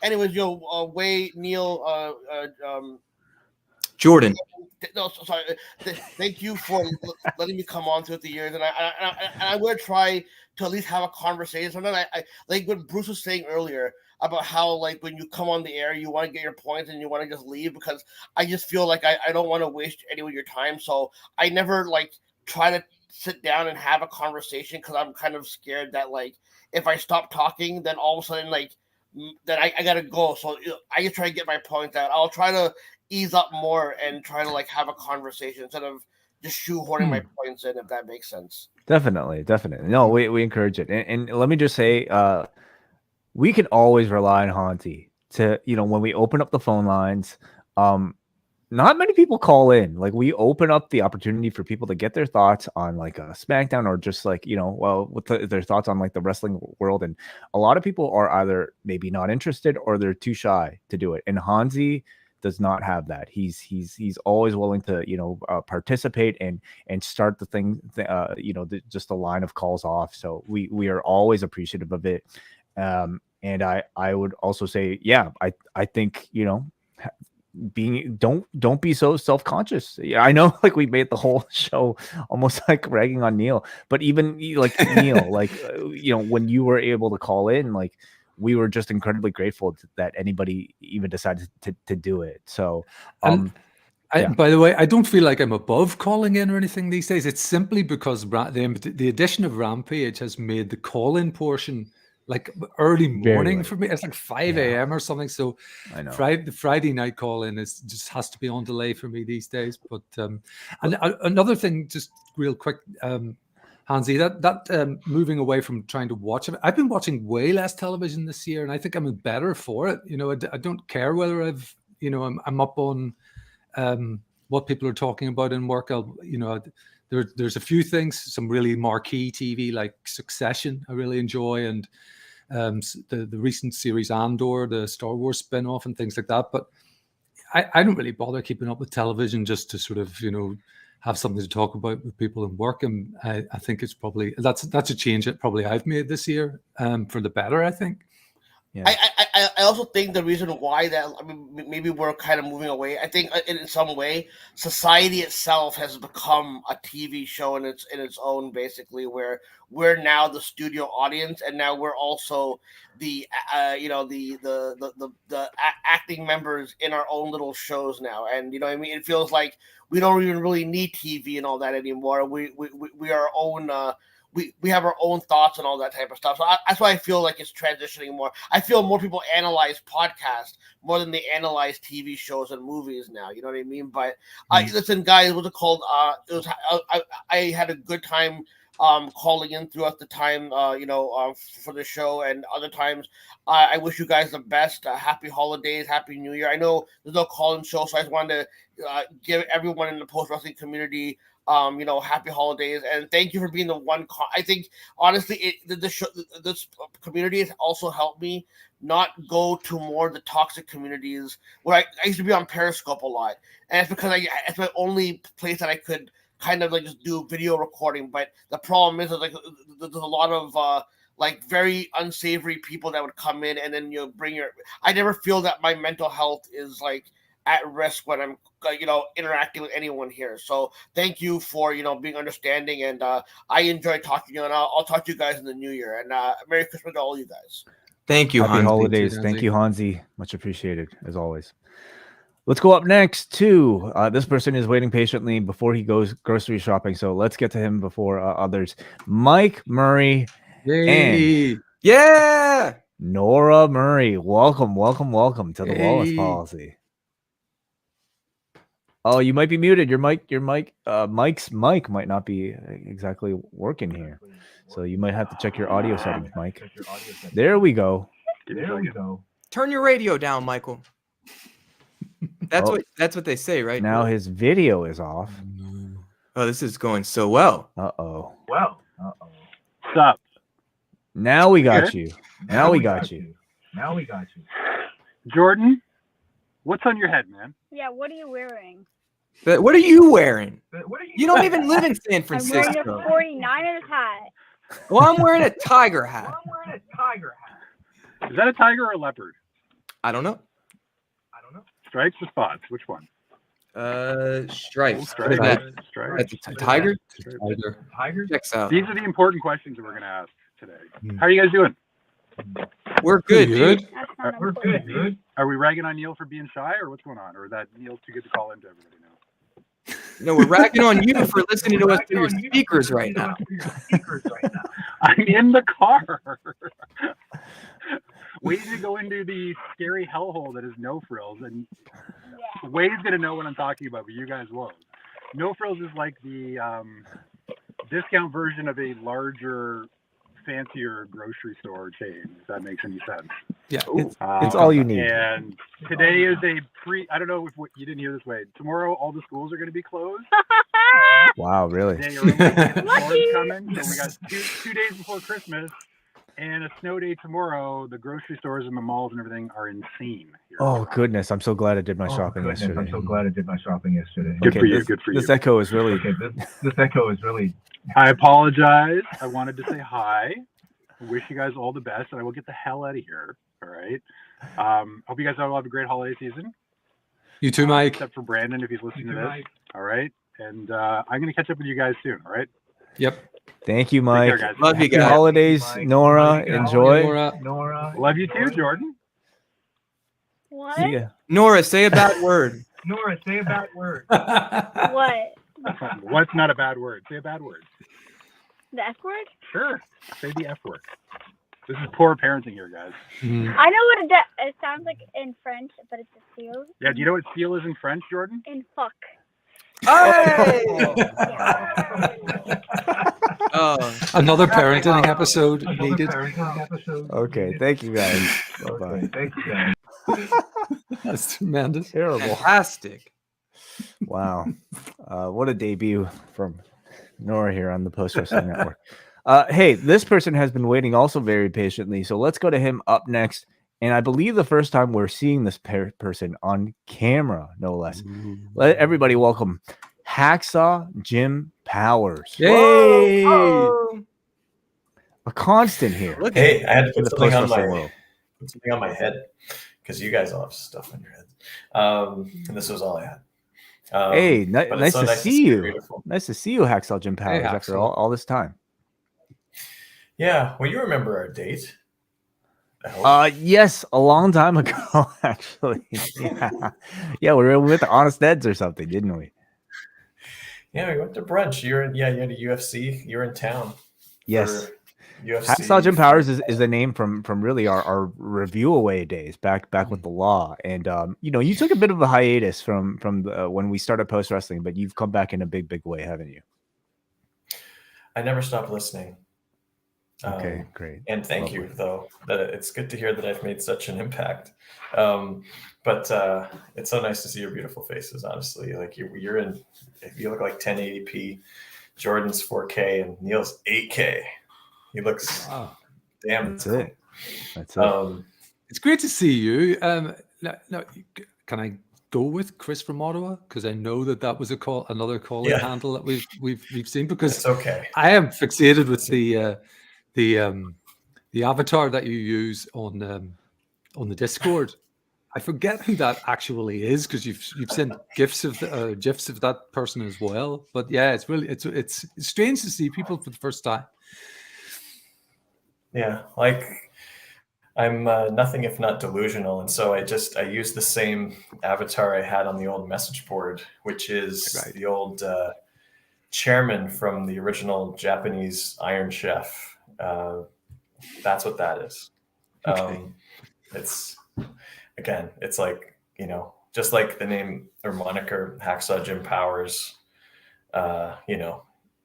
anyways, Wai, Neal, Jordan. No, sorry. Thank you for letting me come on throughout the years, and I will try to at least have a conversation. Sometimes I like what Bruce was saying earlier about how, like, when you come on the air, you want to get your points and you want to just leave, because I just feel like I don't want to waste any of your time. So I never like try to sit down and have a conversation, because I'm kind of scared that, like, if I stop talking, then all of a sudden, like, then I gotta go. So I just try to get my point out. I'll try to ease up more and try to like have a conversation instead of just shoehorning my points in, if that makes sense. Definitely. No, we encourage it, and let me just say, we can always rely on Hanzi to, when we open up the phone lines. Not many people call in. Like, we open up the opportunity for people to get their thoughts on like a SmackDown, or just like, their thoughts on like the wrestling world. And a lot of people are either maybe not interested or they're too shy to do it. And Hanzi does not have that. He's always willing to, participate and start the thing, just the line of calls off. So we are always appreciative of it. And I would also say, yeah, I think, don't be so self-conscious. Yeah, I know, like, we made the whole show almost like ragging on Neal, but even like Neal, like, when you were able to call in, like, we were just incredibly grateful that anybody even decided to do it. So by the way, I don't feel like I'm above calling in or anything these days. It's simply because the addition of Rampage has made the call-in portion like early morning for me. It's like 5 a.m. or something. So I know the Friday night call-in just has to be on delay for me these days. But and another thing, just real quick, Hanzi, that moving away from trying to watch it, I've been watching way less television this year, and I think I'm better for it. I don't care whether I'm up on what people are talking about in work. There's a few things, some really marquee TV like Succession I really enjoy, and the recent series Andor, the Star Wars spin-off, and things like that. But I don't really bother keeping up with television just to sort of have something to talk about with people in work. And I think it's probably that's a change that probably I've made this year for the better, I think. Yeah. I also think the reason why that, I mean, maybe we're kind of moving away. I think in some way, society itself has become a TV show in its own, basically, where we're now the studio audience, and now we're also the acting members in our own little shows now. And what I mean, it feels like we don't even really need TV and all that anymore. We are our own. We have our own thoughts and all that type of stuff. So that's why I feel like it's transitioning more. I feel more people analyze podcasts more than they analyze TV shows and movies now. You know what I mean? But listen, guys, what's it called? I had a good time calling in throughout the time, for the show, and other times. I wish you guys the best. Happy holidays, happy New Year. I know there's no call-in show, so I just wanted to give everyone in the post-wrestling community happy holidays, and thank you for being the one. I think honestly, this community has also helped me not go to more of the toxic communities where I used to be on Periscope a lot, and it's because it's my only place that I could kind of like just do video recording. But the problem is that, like, there's a lot of like very unsavory people that would come in, and then bring your. I never feel that my mental health is like at risk when I'm interacting with anyone here. So thank you for being understanding, and I enjoy talking to you, and I'll talk to you guys in the new year, and Merry Christmas to all you guys. Thank you, Happy Hanzi. holidays. Thank you, Hanzi. Much appreciated, as always. Let's go up next to this person is waiting patiently before he goes grocery shopping. So let's get to him before others. Mike Murray and Nora Murray. Welcome to the Wallace Policy. Oh, you might be muted. Mike's mic might not be exactly working here. So you might have to check your audio settings, Mike. There we go. Turn your radio down, Michael. That's what they say, right? Now his video is off. Oh, this is going so well. Uh-oh. What's up? Now we got you. Now we got you. Jordan, what's on your head, man? Yeah, what are you wearing? But what are you wearing? You don't even live in San Francisco. I'm wearing a 49ers hat. Well, I'm wearing a tiger hat. Is that a tiger or a leopard? I don't know. Stripes or spots? Which one? Stripes. Stripes. That's a tiger? Tiger. Checks out. These are the important questions that we're going to ask today. How are you guys doing? We're good, dude. We're good. Are we ragging on Neal for being shy, or what's going on? Or is that Neal's too good to call into everybody now? No, we're ragging on you for listening to us through your speakers right now. I'm in the car. Waiting to go into the scary hellhole that is No Frills, and Wade's gonna know what I'm talking about, but you guys won't. No Frills is like the discount version of a larger, fancier grocery store chain, if that makes any sense. Yeah, it's all you need. And today is I don't know if you didn't hear this, Wade. Tomorrow, all the schools are going to be closed. Wow, really? Today early, the storm's coming, so we got two days before Christmas. And a snow day tomorrow. The grocery stores and the malls and everything are insane. Oh goodness! I'm so glad I did my shopping yesterday. Good for you. Good for you. This echo is really. This echo is really. I apologize. I wanted to say hi. Wish you guys all the best, and I will get the hell out of here. All right. Hope you guys all have a great holiday season. You too, Mike. Except for Brandon, if he's listening to this. Mike. All right. And I'm going to catch up with you guys soon. All right. Yep. Thank you, Mike. Care, love you guys. Happy holidays, Mike. Nora. Enjoy. Nora. Love you too, Jordan. What? See ya. Nora, say a bad word. What? What's not a bad word? Say a bad word. The F word? Sure. Say the F word. This is poor parenting here, guys. I know what it sounds like in French, but it's a seal. Yeah, do you know what seal is in French, Jordan? In fuck. Hey! Another parenting episode needed. Okay, thank you guys. Bye-bye. That's tremendous. Terrible. Fantastic. Wow. What a debut from Nora here on the Post Wrestling Network. Hey, this person has been waiting also very patiently, so let's go to him up next. And I believe the first time we're seeing this person on camera, no less. Let everybody welcome Hacksaw Jim Powers. Yay! Whoa. A constant here. Hey, I had to in put the something post-wrestling on my head because you guys all have stuff on your heads. And this was all I had. Hey, nice so to see you. Beautiful. Nice to see you, Hacksaw Jim Powers, after all this time. Yeah, well, you remember our date. I hope. Yes, a long time ago, actually. Yeah, we were with the Honest Eds or something, didn't we? Yeah, we went to brunch. You had a UFC. You were in town. Yes. UFC. Hacksaw Jim Powers is the name from really our review away days back with the law. And you took a bit of a hiatus from when we started Post Wrestling, but you've come back in a big way, haven't you? I never stopped listening. Okay, great. And thank you, though. That it's good to hear that I've made such an impact. But it's so nice to see your beautiful faces. Honestly, like you look like 1080p. Jordan's 4K and Neal's 8K. He looks damn. That's it. That's it. It's great to see you. No, can I go with Chris from Ottawa because I know that was another calling handle that we've seen, because It's okay. I am fixated with the avatar that you use on the Discord. I forget who that actually is because you've sent gifs of that person as well. But yeah, it's strange to see people for the first time. Yeah, like I'm nothing if not delusional, and so I use the same avatar I had on the old message board, which is the old chairman from the original Japanese Iron Chef. That's what that is. It's like, just like the name or moniker Hacksaw Jim Powers.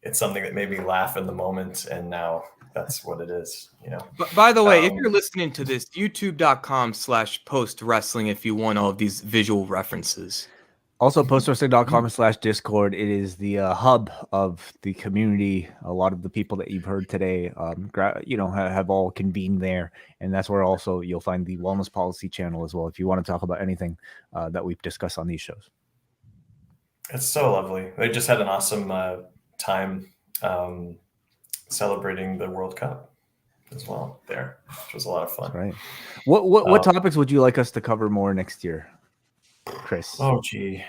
It's something that made me laugh in the moment, and now that's what it is. But by the way, if you're listening to this, youtube.com/post wrestling if you want all of these visual references. Also, postwrestling.com/Discord. It is the hub of the community. A lot of the people that you've heard today, have all convened there, and that's where also you'll find the Wellness Policy channel as well. If you want to talk about anything that we've discussed on these shows, it's so lovely. They just had an awesome time celebrating the World Cup as well there, which was a lot of fun. That's right. What topics would you like us to cover more next year, Chris? Oh, gee.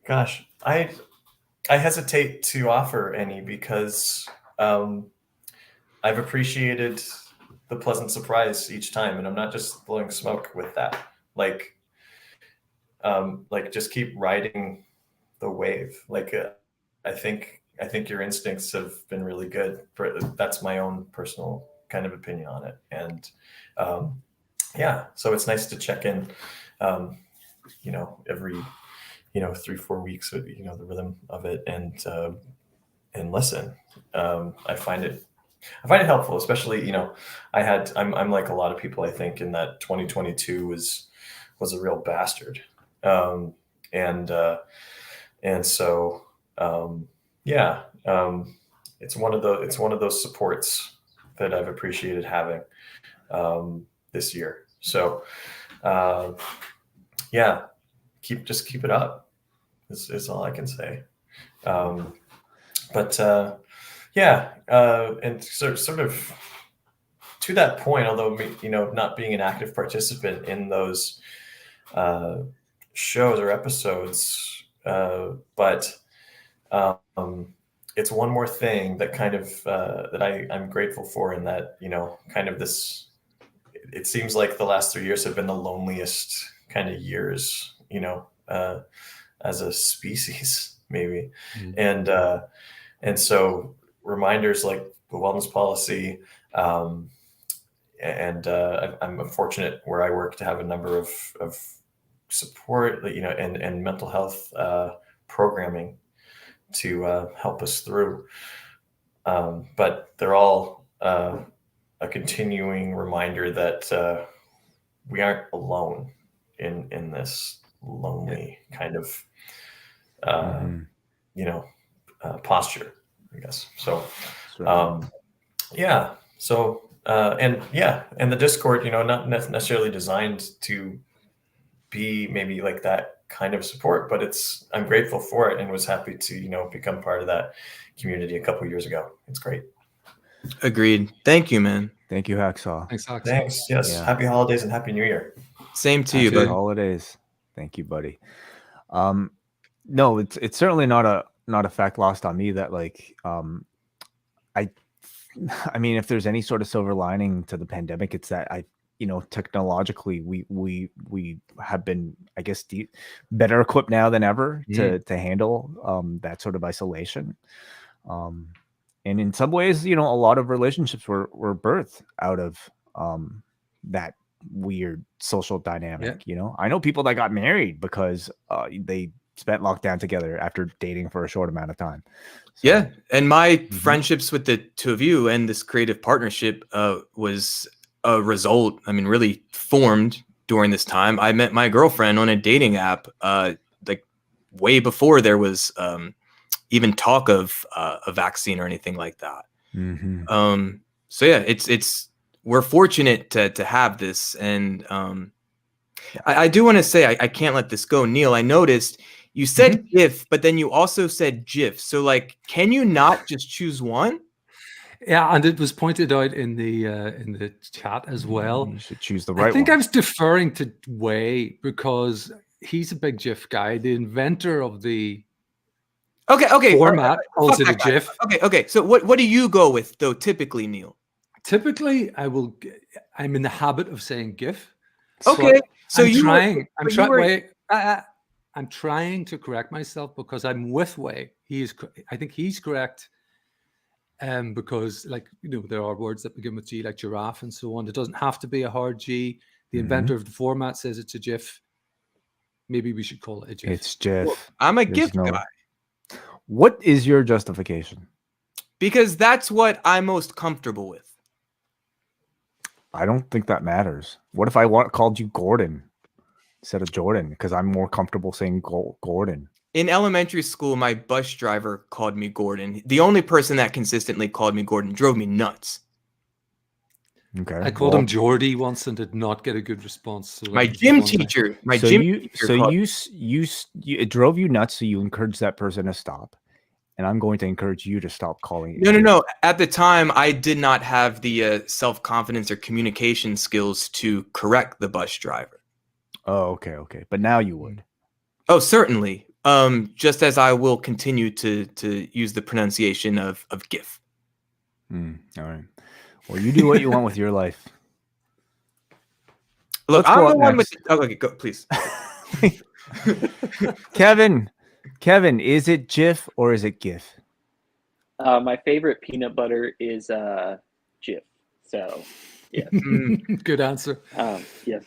Gosh, I hesitate to offer any because I've appreciated the pleasant surprise each time, and I'm not just blowing smoke with that. Like just keep riding the wave. I think your instincts have been really good. That's my own personal kind of opinion on it, and so it's nice to check in, every 3-4 weeks with the rhythm of it, and listen. I find it helpful, especially I'm like a lot of people, I think, in that 2022 was a real bastard, and so it's one of those supports that I've appreciated having this year. So keep it up is all I can say. And sort of to that point, although not being an active participant in those shows or episodes, but it's one more thing that kind of that I'm grateful for, in that kind of this. It seems like the last 3 years have been the loneliest kind of years, as a species, maybe. Mm-hmm. And so reminders like the Wellness Policy, I'm fortunate where I work to have a number of support, and mental health programming to help us through. But they're all a continuing reminder that we aren't alone in this lonely kind of posture, I guess. So and the Discord, not necessarily designed to be maybe like that kind of support, but I'm grateful for it, and was happy to become part of that community a couple of years ago. It's great. Agreed. Thank you, man. Thank you, Hacksaw. Thanks, Hacksaw. Thanks. Yes. Yeah. Happy holidays and Happy New Year. Same to you, buddy. buddy. Holidays. Thank you, buddy. No, it's certainly not a fact lost on me that I mean, if there's any sort of silver lining to the pandemic, it's that technologically we have been, I guess, better equipped now than ever to handle that sort of isolation. And in some ways, a lot of relationships were birthed out of that weird social dynamic. I know people that got married because they spent lockdown together after dating for a short amount of time. So, and my friendships with the two of you and this creative partnership was a result, really formed during this time. I met my girlfriend on a dating app way before there was even talk of a vaccine or anything like that. So yeah, it's we're fortunate to have this, and I do want to say I can't let this go, Neil. I noticed you said GIF, but then you also said GIF. So like, can you not just choose one? Yeah, and it was pointed out in the chat as well. You should choose the right I think one. I was deferring to Wai because he's a big GIF guy, the inventor of the Okay. format. Also the Fuck that guy. GIF. Okay. So what do you go with though? Typically, Neil. Typically, I'm in the habit of saying GIF. Okay. So I'm trying to correct myself because I'm with Wai. I think he's correct. Because there are words that begin with G, like giraffe and so on. It doesn't have to be a hard G. The inventor of the format says it's a GIF. Maybe we should call it a GIF. It's GIF. Well, I'm a GIF guy. What is your justification? Because that's what I'm most comfortable with. I don't think that matters. What if I called you Gordon instead of Jordan? Because I'm more comfortable saying Gordon. In elementary school, my bus driver called me Gordon. The only person that consistently called me Gordon drove me nuts. Okay. I called him Jordy once and did not get a good response. So my gym teacher. It drove you nuts, so you encouraged that person to stop. And I'm going to encourage you to stop calling it. No. At the time, I did not have the self-confidence or communication skills to correct the bus driver. Oh, okay. But now you would. Oh, certainly. Just as I will continue to use the pronunciation of GIF. All right. Well, you do what you want with your life. Look, I'm the one with. Okay, go, please. Kevin, is it GIF or is it GIF? My favorite peanut butter is GIF. So, yeah. Good answer. Yes.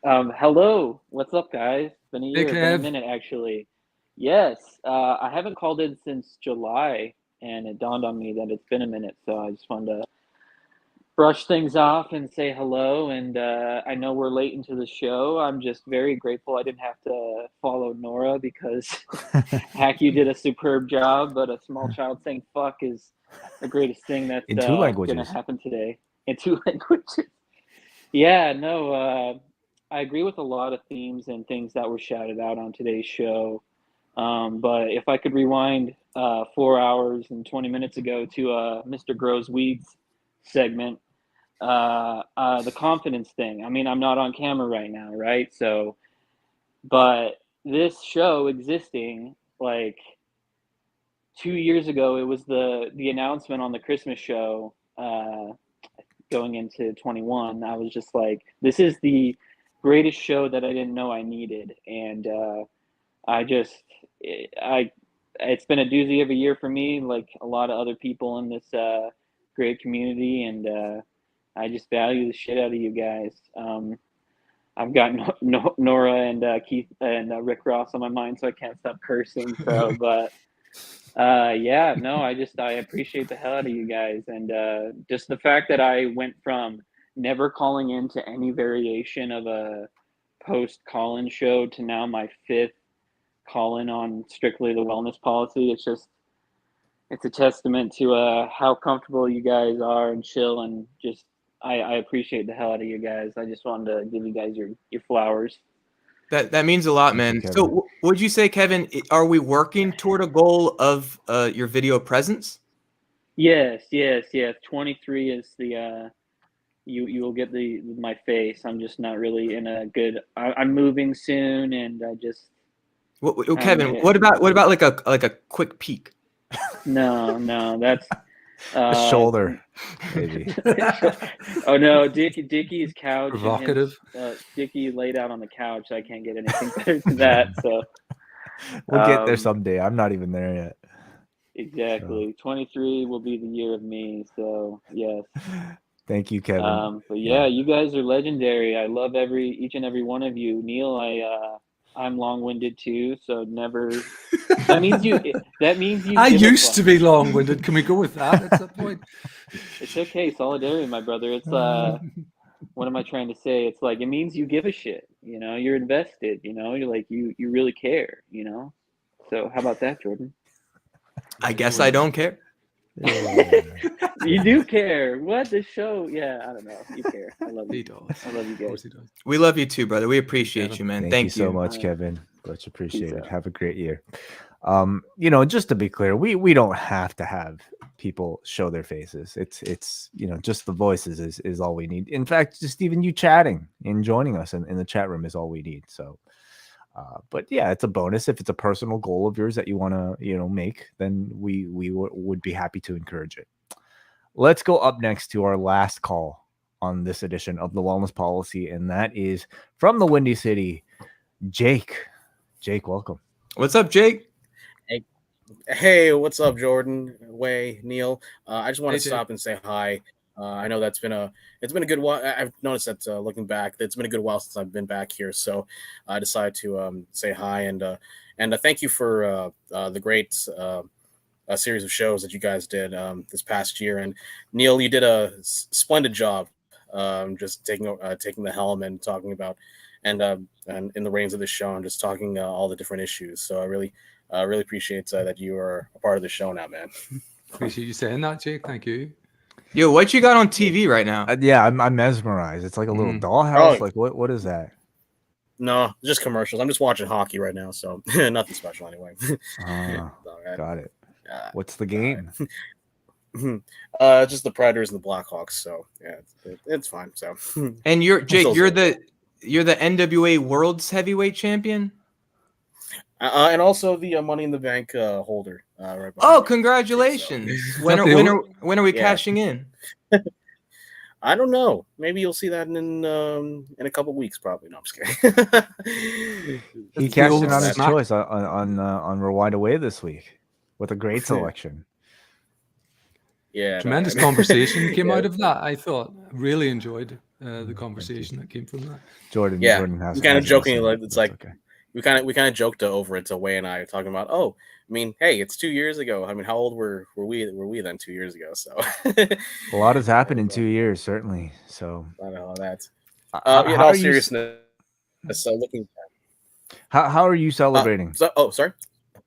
Hello. What's up, guys? Been a year, been a minute, actually. Yes. I haven't called in since July, and it dawned on me that it's been a minute, so I just wanted to brush things off and say hello. And I know we're late into the show. I'm just very grateful I didn't have to follow Nora because Hack, you did a superb job, but a small child saying fuck is the greatest thing that's in 2 languages going to happen today. In 2 languages. Yeah, no, I agree with a lot of themes and things that were shouted out on today's show. But if I could rewind 4 hours and 20 minutes ago to Mr. Grows Weeds segment, the confidence thing. I mean, I'm not on camera right now, right? So, but this show existing like 2 years ago, it was the announcement on the Christmas show going into 21. I was just like, this is the greatest show that I didn't know I needed. And it's been a doozy of a year for me, like a lot of other people in this great community, and I just value the shit out of you guys. I've got Nora and Keith and Rick Ross on my mind, so I can't stop cursing. So, but yeah, no, I appreciate the hell out of you guys, and just the fact that I went from never calling into any variation of a post call-in show to now my 5th call-in on strictly the wellness policy. It's a testament to how comfortable you guys are and chill, and just I appreciate the hell out of you guys. I just wanted to give you guys your flowers. That means a lot, man. So would you say, Kevin, are we working toward a goal of your video presence? Yes. 23 is the you will get my face. I'm just not really in a good. I'm moving soon, and I just. Kevin, what about like a quick peek? No, that's a shoulder, maybe. Oh no, Dickie's couch. Provocative. Dicky laid out on the couch. I can't get anything better than that. So we'll get there someday. I'm not even there yet. Exactly. So. 23 will be the year of me. So yes. Thank you, Kevin. But yeah, you guys are legendary. I love each and every one of you. Neil, I'm long-winded too, so never. That means you. I used to be long-winded. Can we go with that at some point? It's okay, solidarity, my brother. It's what am I trying to say? It's like it means you give a shit. You know, you're invested. You know, you're like you really care. You know, so how about that, Jordan? I guess I don't care. You do care. What the show? Yeah, I don't know. You care. I love you. He does. I love you Of course guys. he does. We love you too, brother. We appreciate you, man. Thank you so you. much, Uh, Kevin. Much appreciated. out. Have a great year. You know, just to be clear, we don't have to have people show their faces. It's you know, just the voices is all we need. In fact, just even you chatting and joining us in the chat room is all we need. So but yeah, it's a bonus. If it's a personal goal of yours that you want to, you know, make, then we would be happy to encourage it. Let's go up next to our last call on this edition of the Wellness Policy, and that is from the Windy City, Jake. Jake, welcome. What's up, Jake? Hey, what's up, Jordan, Wai, Neal? I just want Hey, to Jake. stop and say hi. I know it's been a good while. I've noticed that looking back, it's been a good while since I've been back here. So I decided to say hi and thank you for the great series of shows that you guys did this past year. And Neal, you did a splendid job, just taking the helm and talking about and in the reins of the show and just talking all the different issues. So I really appreciate that you are a part of the show now, man. Appreciate you saying that, Jake. Thank you. Yo, what you got on TV right now? Yeah, I'm mesmerized. It's like a little dollhouse. Like what is that? No, just commercials. I'm just watching hockey right now, so nothing special anyway. Got it. What's the game? Just the Predators and the Blackhawks. So yeah, it's fine. So And you're Jake, still you're the NWA World's Heavyweight Champion. And also the Money in the Bank holder. Right Oh, congratulations! So. When are we cashing in? I don't know. Maybe you'll see that in a couple weeks, probably. No, I'm just kidding. He cashed in on his choice on Rewind Away this week with a great selection. Yeah, Tremendous conversation came out of that. I thought really enjoyed the conversation that came from that. Jordan has kind of jokingly like it's like okay. we kind of joked over it. So Wai and I are talking about, oh, I mean, hey, it's 2 years ago. I mean, how old were we then 2 years ago? So a lot has happened in 2 years, certainly. So I don't know that. In all seriousness, so looking. How are you celebrating? Sorry.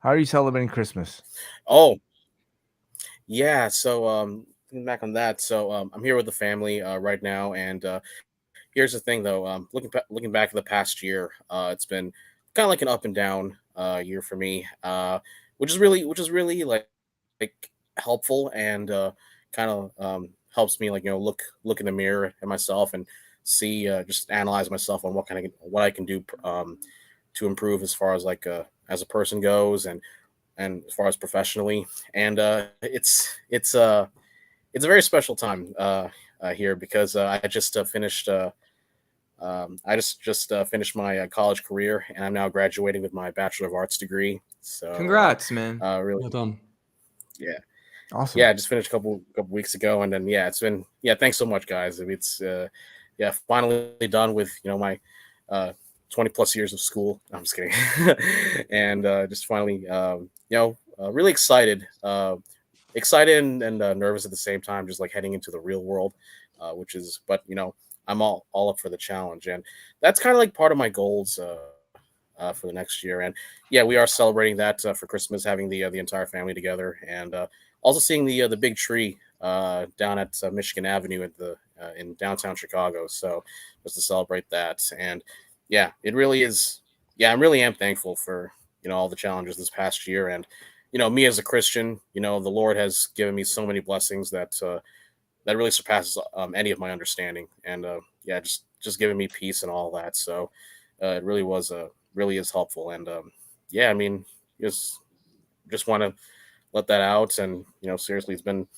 How are you celebrating Christmas? Oh, yeah. So thinking back on that, so I'm here with the family right now, and here's the thing, though. Looking back at the past year, it's been kind of like an up and down year for me, which is really like helpful and kind of helps me look in the mirror at myself and see just analyze myself on what I can do to improve as far as as a person goes and as far as professionally, and it's a very special time here because I just finished. I just finished my college career, and I'm now graduating with my Bachelor of Arts degree. So, congrats, man! Really well done. Yeah, awesome. Yeah, I just finished a couple weeks ago, and then it's been Thanks so much, guys. It's finally done with my 20 plus years of school. I'm just kidding, and just finally really excited and nervous at the same time, just like heading into the real world, but I'm all up for the challenge, and that's kind of like part of my goals for the next year. And we are celebrating that for Christmas, having the entire family together, and also seeing the big tree down at Michigan Avenue at in downtown Chicago. So just to celebrate that, and it really is. I really am thankful for all the challenges this past year, and me as a Christian, the Lord has given me so many blessings that really surpasses any of my understanding, and just giving me peace and all that. So it really is helpful, and I mean, just want to let that out, and seriously, it's been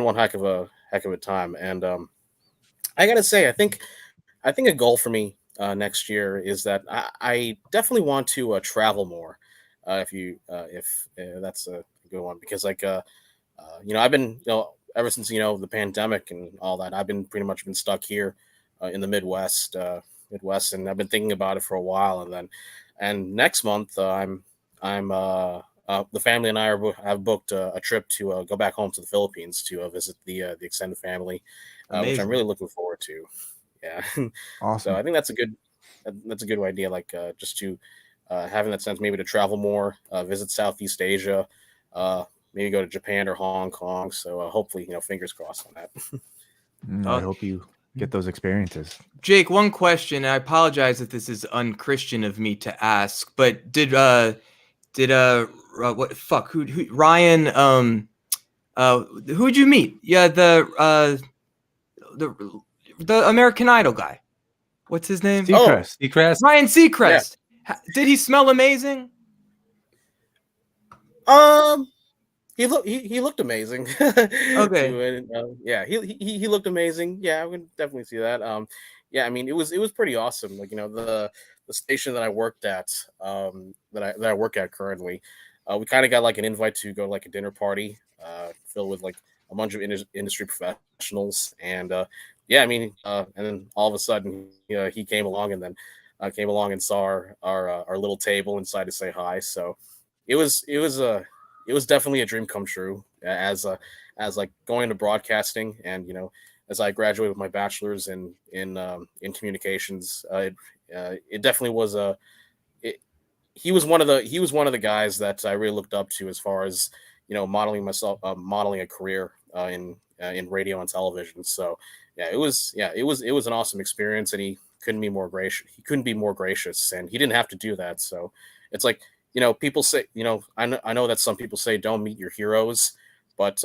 one heck of a time, and I gotta say, I think a goal for me next year is that I definitely want to travel more. If that's a good one, because I've been ever since the pandemic and all that, I've been pretty much stuck here in the Midwest, and I've been thinking about it for a while. And next month, the family and I have booked a trip to go back home to the Philippines to visit the extended family, which I'm really looking forward to. Yeah, awesome. So I think that's a good idea, just to have in that sense, maybe to travel more, visit Southeast Asia, maybe go to Japan or Hong Kong. So hopefully, fingers crossed on that. I hope you get those experiences. Jake, one question. I apologize if this is unchristian of me to ask, but did what fuck who Ryan who'd you meet? Yeah, the American Idol guy. What's his name? Seacrest. Ryan Seacrest. Yeah. Did he smell amazing? He looked amazing. Okay. Yeah, he looked amazing. Yeah, I would definitely see that. Yeah, I mean, it was pretty awesome. Like, the station that I worked at, that I work at currently, we kind of got like an invite to go to like a dinner party, filled with like a bunch of industry professionals, and yeah, I mean, and then all of a sudden, he came along, and then came along and saw our little table and decided to say hi. So it was definitely a dream come true as like going into broadcasting, and as I graduated with my bachelor's in communications, it definitely was he was one of the guys that I really looked up to as far as modeling a career in radio and television. So yeah, it was an awesome experience, and he couldn't be more gracious, and he didn't have to do that. So it's like, people say, I know that some people say don't meet your heroes, but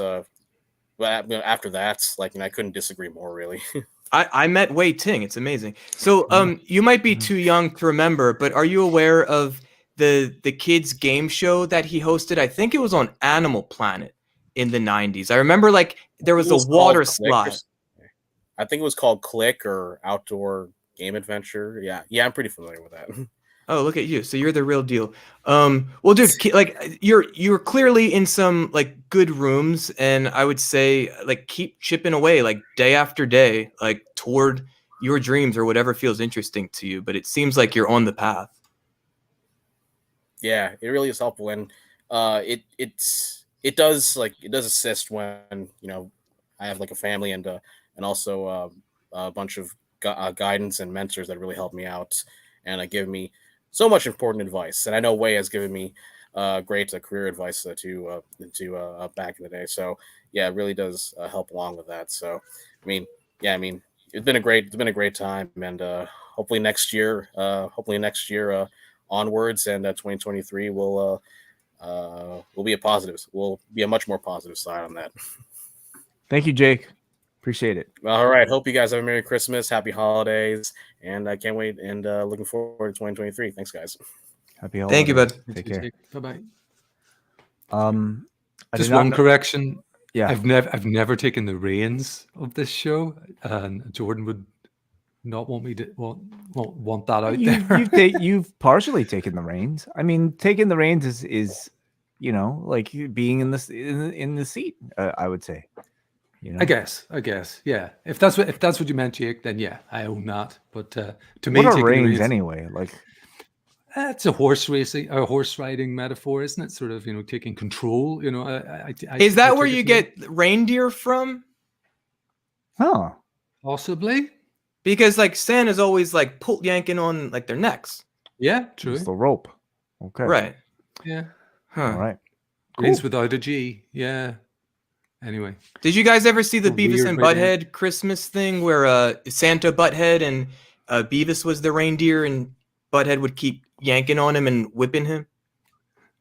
after that, like, I couldn't disagree more, really. I met Wai Ting. It's amazing. So you might be too young to remember, but are you aware of the kids game show that he hosted? I think it was on Animal Planet in the 90s. I remember like there was a water slide. I think it was called Click or Outdoor Game Adventure. Yeah, I'm pretty familiar with that. Oh, look at you. So you're the real deal. Well, dude, like you're clearly in some like good rooms, and I would say like keep chipping away like day after day, like toward your dreams or whatever feels interesting to you. But it seems like you're on the path. Yeah, it really is helpful, and it does assist when I have like a family and also a bunch of guidance and mentors that really help me out and give me so much important advice. And I know Wai has given me great career advice to back in the day. So yeah, it really does help along with that. So I mean, it's been a great time, and hopefully next year onwards, and 2023 will be a positive. Will be a much more positive side on that. Thank you, Jake. Appreciate it. All right. Hope you guys have a Merry Christmas, Happy Holidays, and I can't wait and looking forward to 2023. Thanks, guys. Happy holidays. Thank you, bud. Take care. Bye-bye. Just did not one know- correction. Yeah. I've never taken the reins of this show, and Jordan would not want me to want that out there. You've partially taken the reins. I mean, taking the reins is like being in the seat. I would say. I guess, yeah. If that's what you meant, Jake, then yeah, I own that. But to me, what are taking the reins anyway? Like, it's a horse riding metaphor, isn't it? Sort of, taking control. Is that where you get reindeer from? Huh? Possibly. Because like Santa's always like yanking on like their necks. Yeah, true. It's the rope. Okay. Right. Yeah. Huh. All right. Reins without a G. Yeah. Anyway, did you guys ever see the Beavis weird and way to- Butthead Christmas thing where Santa Butthead and Beavis was the reindeer and Butthead would keep yanking on him and whipping him?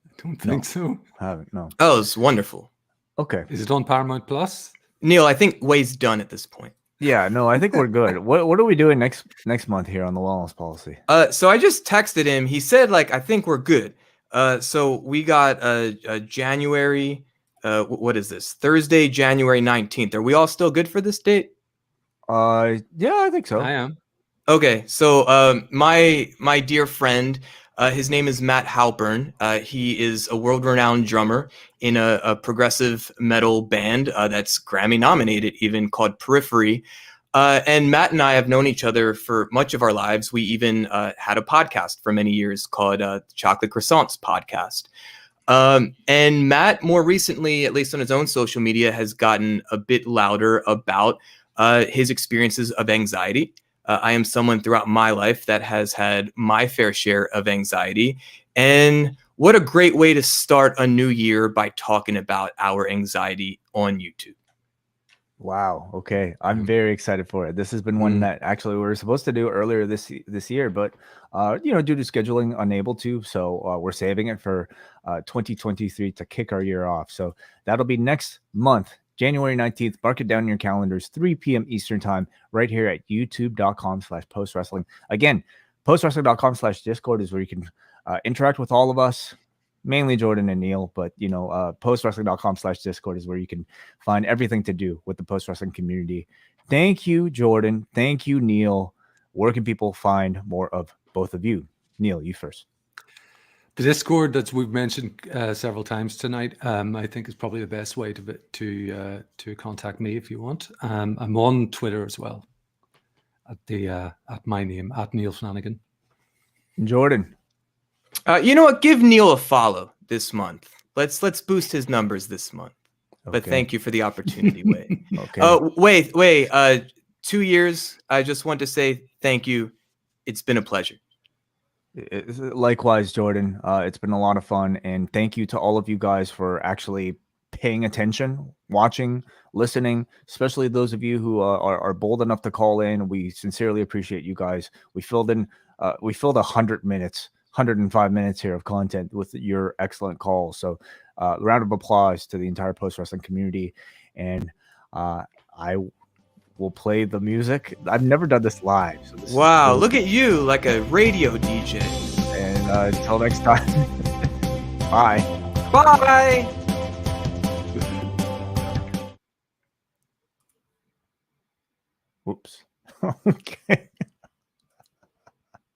I don't think so. Haven't, no. Oh, it's wonderful. Okay. Is it on Paramount Plus? Neil, I think Wai's done at this point. Yeah, no, I think we're good. What are we doing next month here on the wellness policy? So I just texted him. He said like I think we're good. So we got January. What is this? Thursday, January 19th. Are we all still good for this date? Yeah, I think so. I am. Okay, so my dear friend, his name is Matt Halpern. He is a world-renowned drummer in a progressive metal band that's Grammy nominated, even called Periphery. And Matt and I have known each other for much of our lives. We even had a podcast for many years called Chocolate Croissants Podcast. And Matt, more recently, at least on his own social media, has gotten a bit louder about his experiences of anxiety. I am someone throughout my life that has had my fair share of anxiety. And what a great way to start a new year by talking about our anxiety on YouTube. Wow. Okay. I'm very excited for it. This has been one that actually we were supposed to do earlier this year, but due to scheduling, unable to. So we're saving it for 2023 to kick our year off. So that'll be next month, January 19th. Mark it down in your calendars, 3 p.m. Eastern time, right here at youtube.com/postwrestling. Again, postwrestling.com/Discord is where you can interact with all of us. Mainly Jordan and Neal, but postwrestling.com/Discord is where you can find everything to do with the post wrestling community. Thank you, Jordan. Thank you, Neal. Where can people find more of both of you? Neal, you first. The Discord that we've mentioned several times tonight, I think is probably the best way to contact me if you want. I'm on Twitter as well at my name @Neal Flanagan. Jordan. You know what? Give Neal a follow this month. Let's boost his numbers this month. Okay. But thank you for the opportunity, Wai. Okay. Wai. 2 years. I just want to say thank you. It's been a pleasure. Likewise, Jordan. It's been a lot of fun, and thank you to all of you guys for actually paying attention, watching, listening, especially those of you who are bold enough to call in. We sincerely appreciate you guys. We filled 100 minutes. 105 minutes here of content with your excellent calls. So round of applause to the entire post wrestling community. And I will play the music. I've never done this live. So this wow. Look at you like a radio DJ. And until next time. Bye. Bye. Whoops. Okay.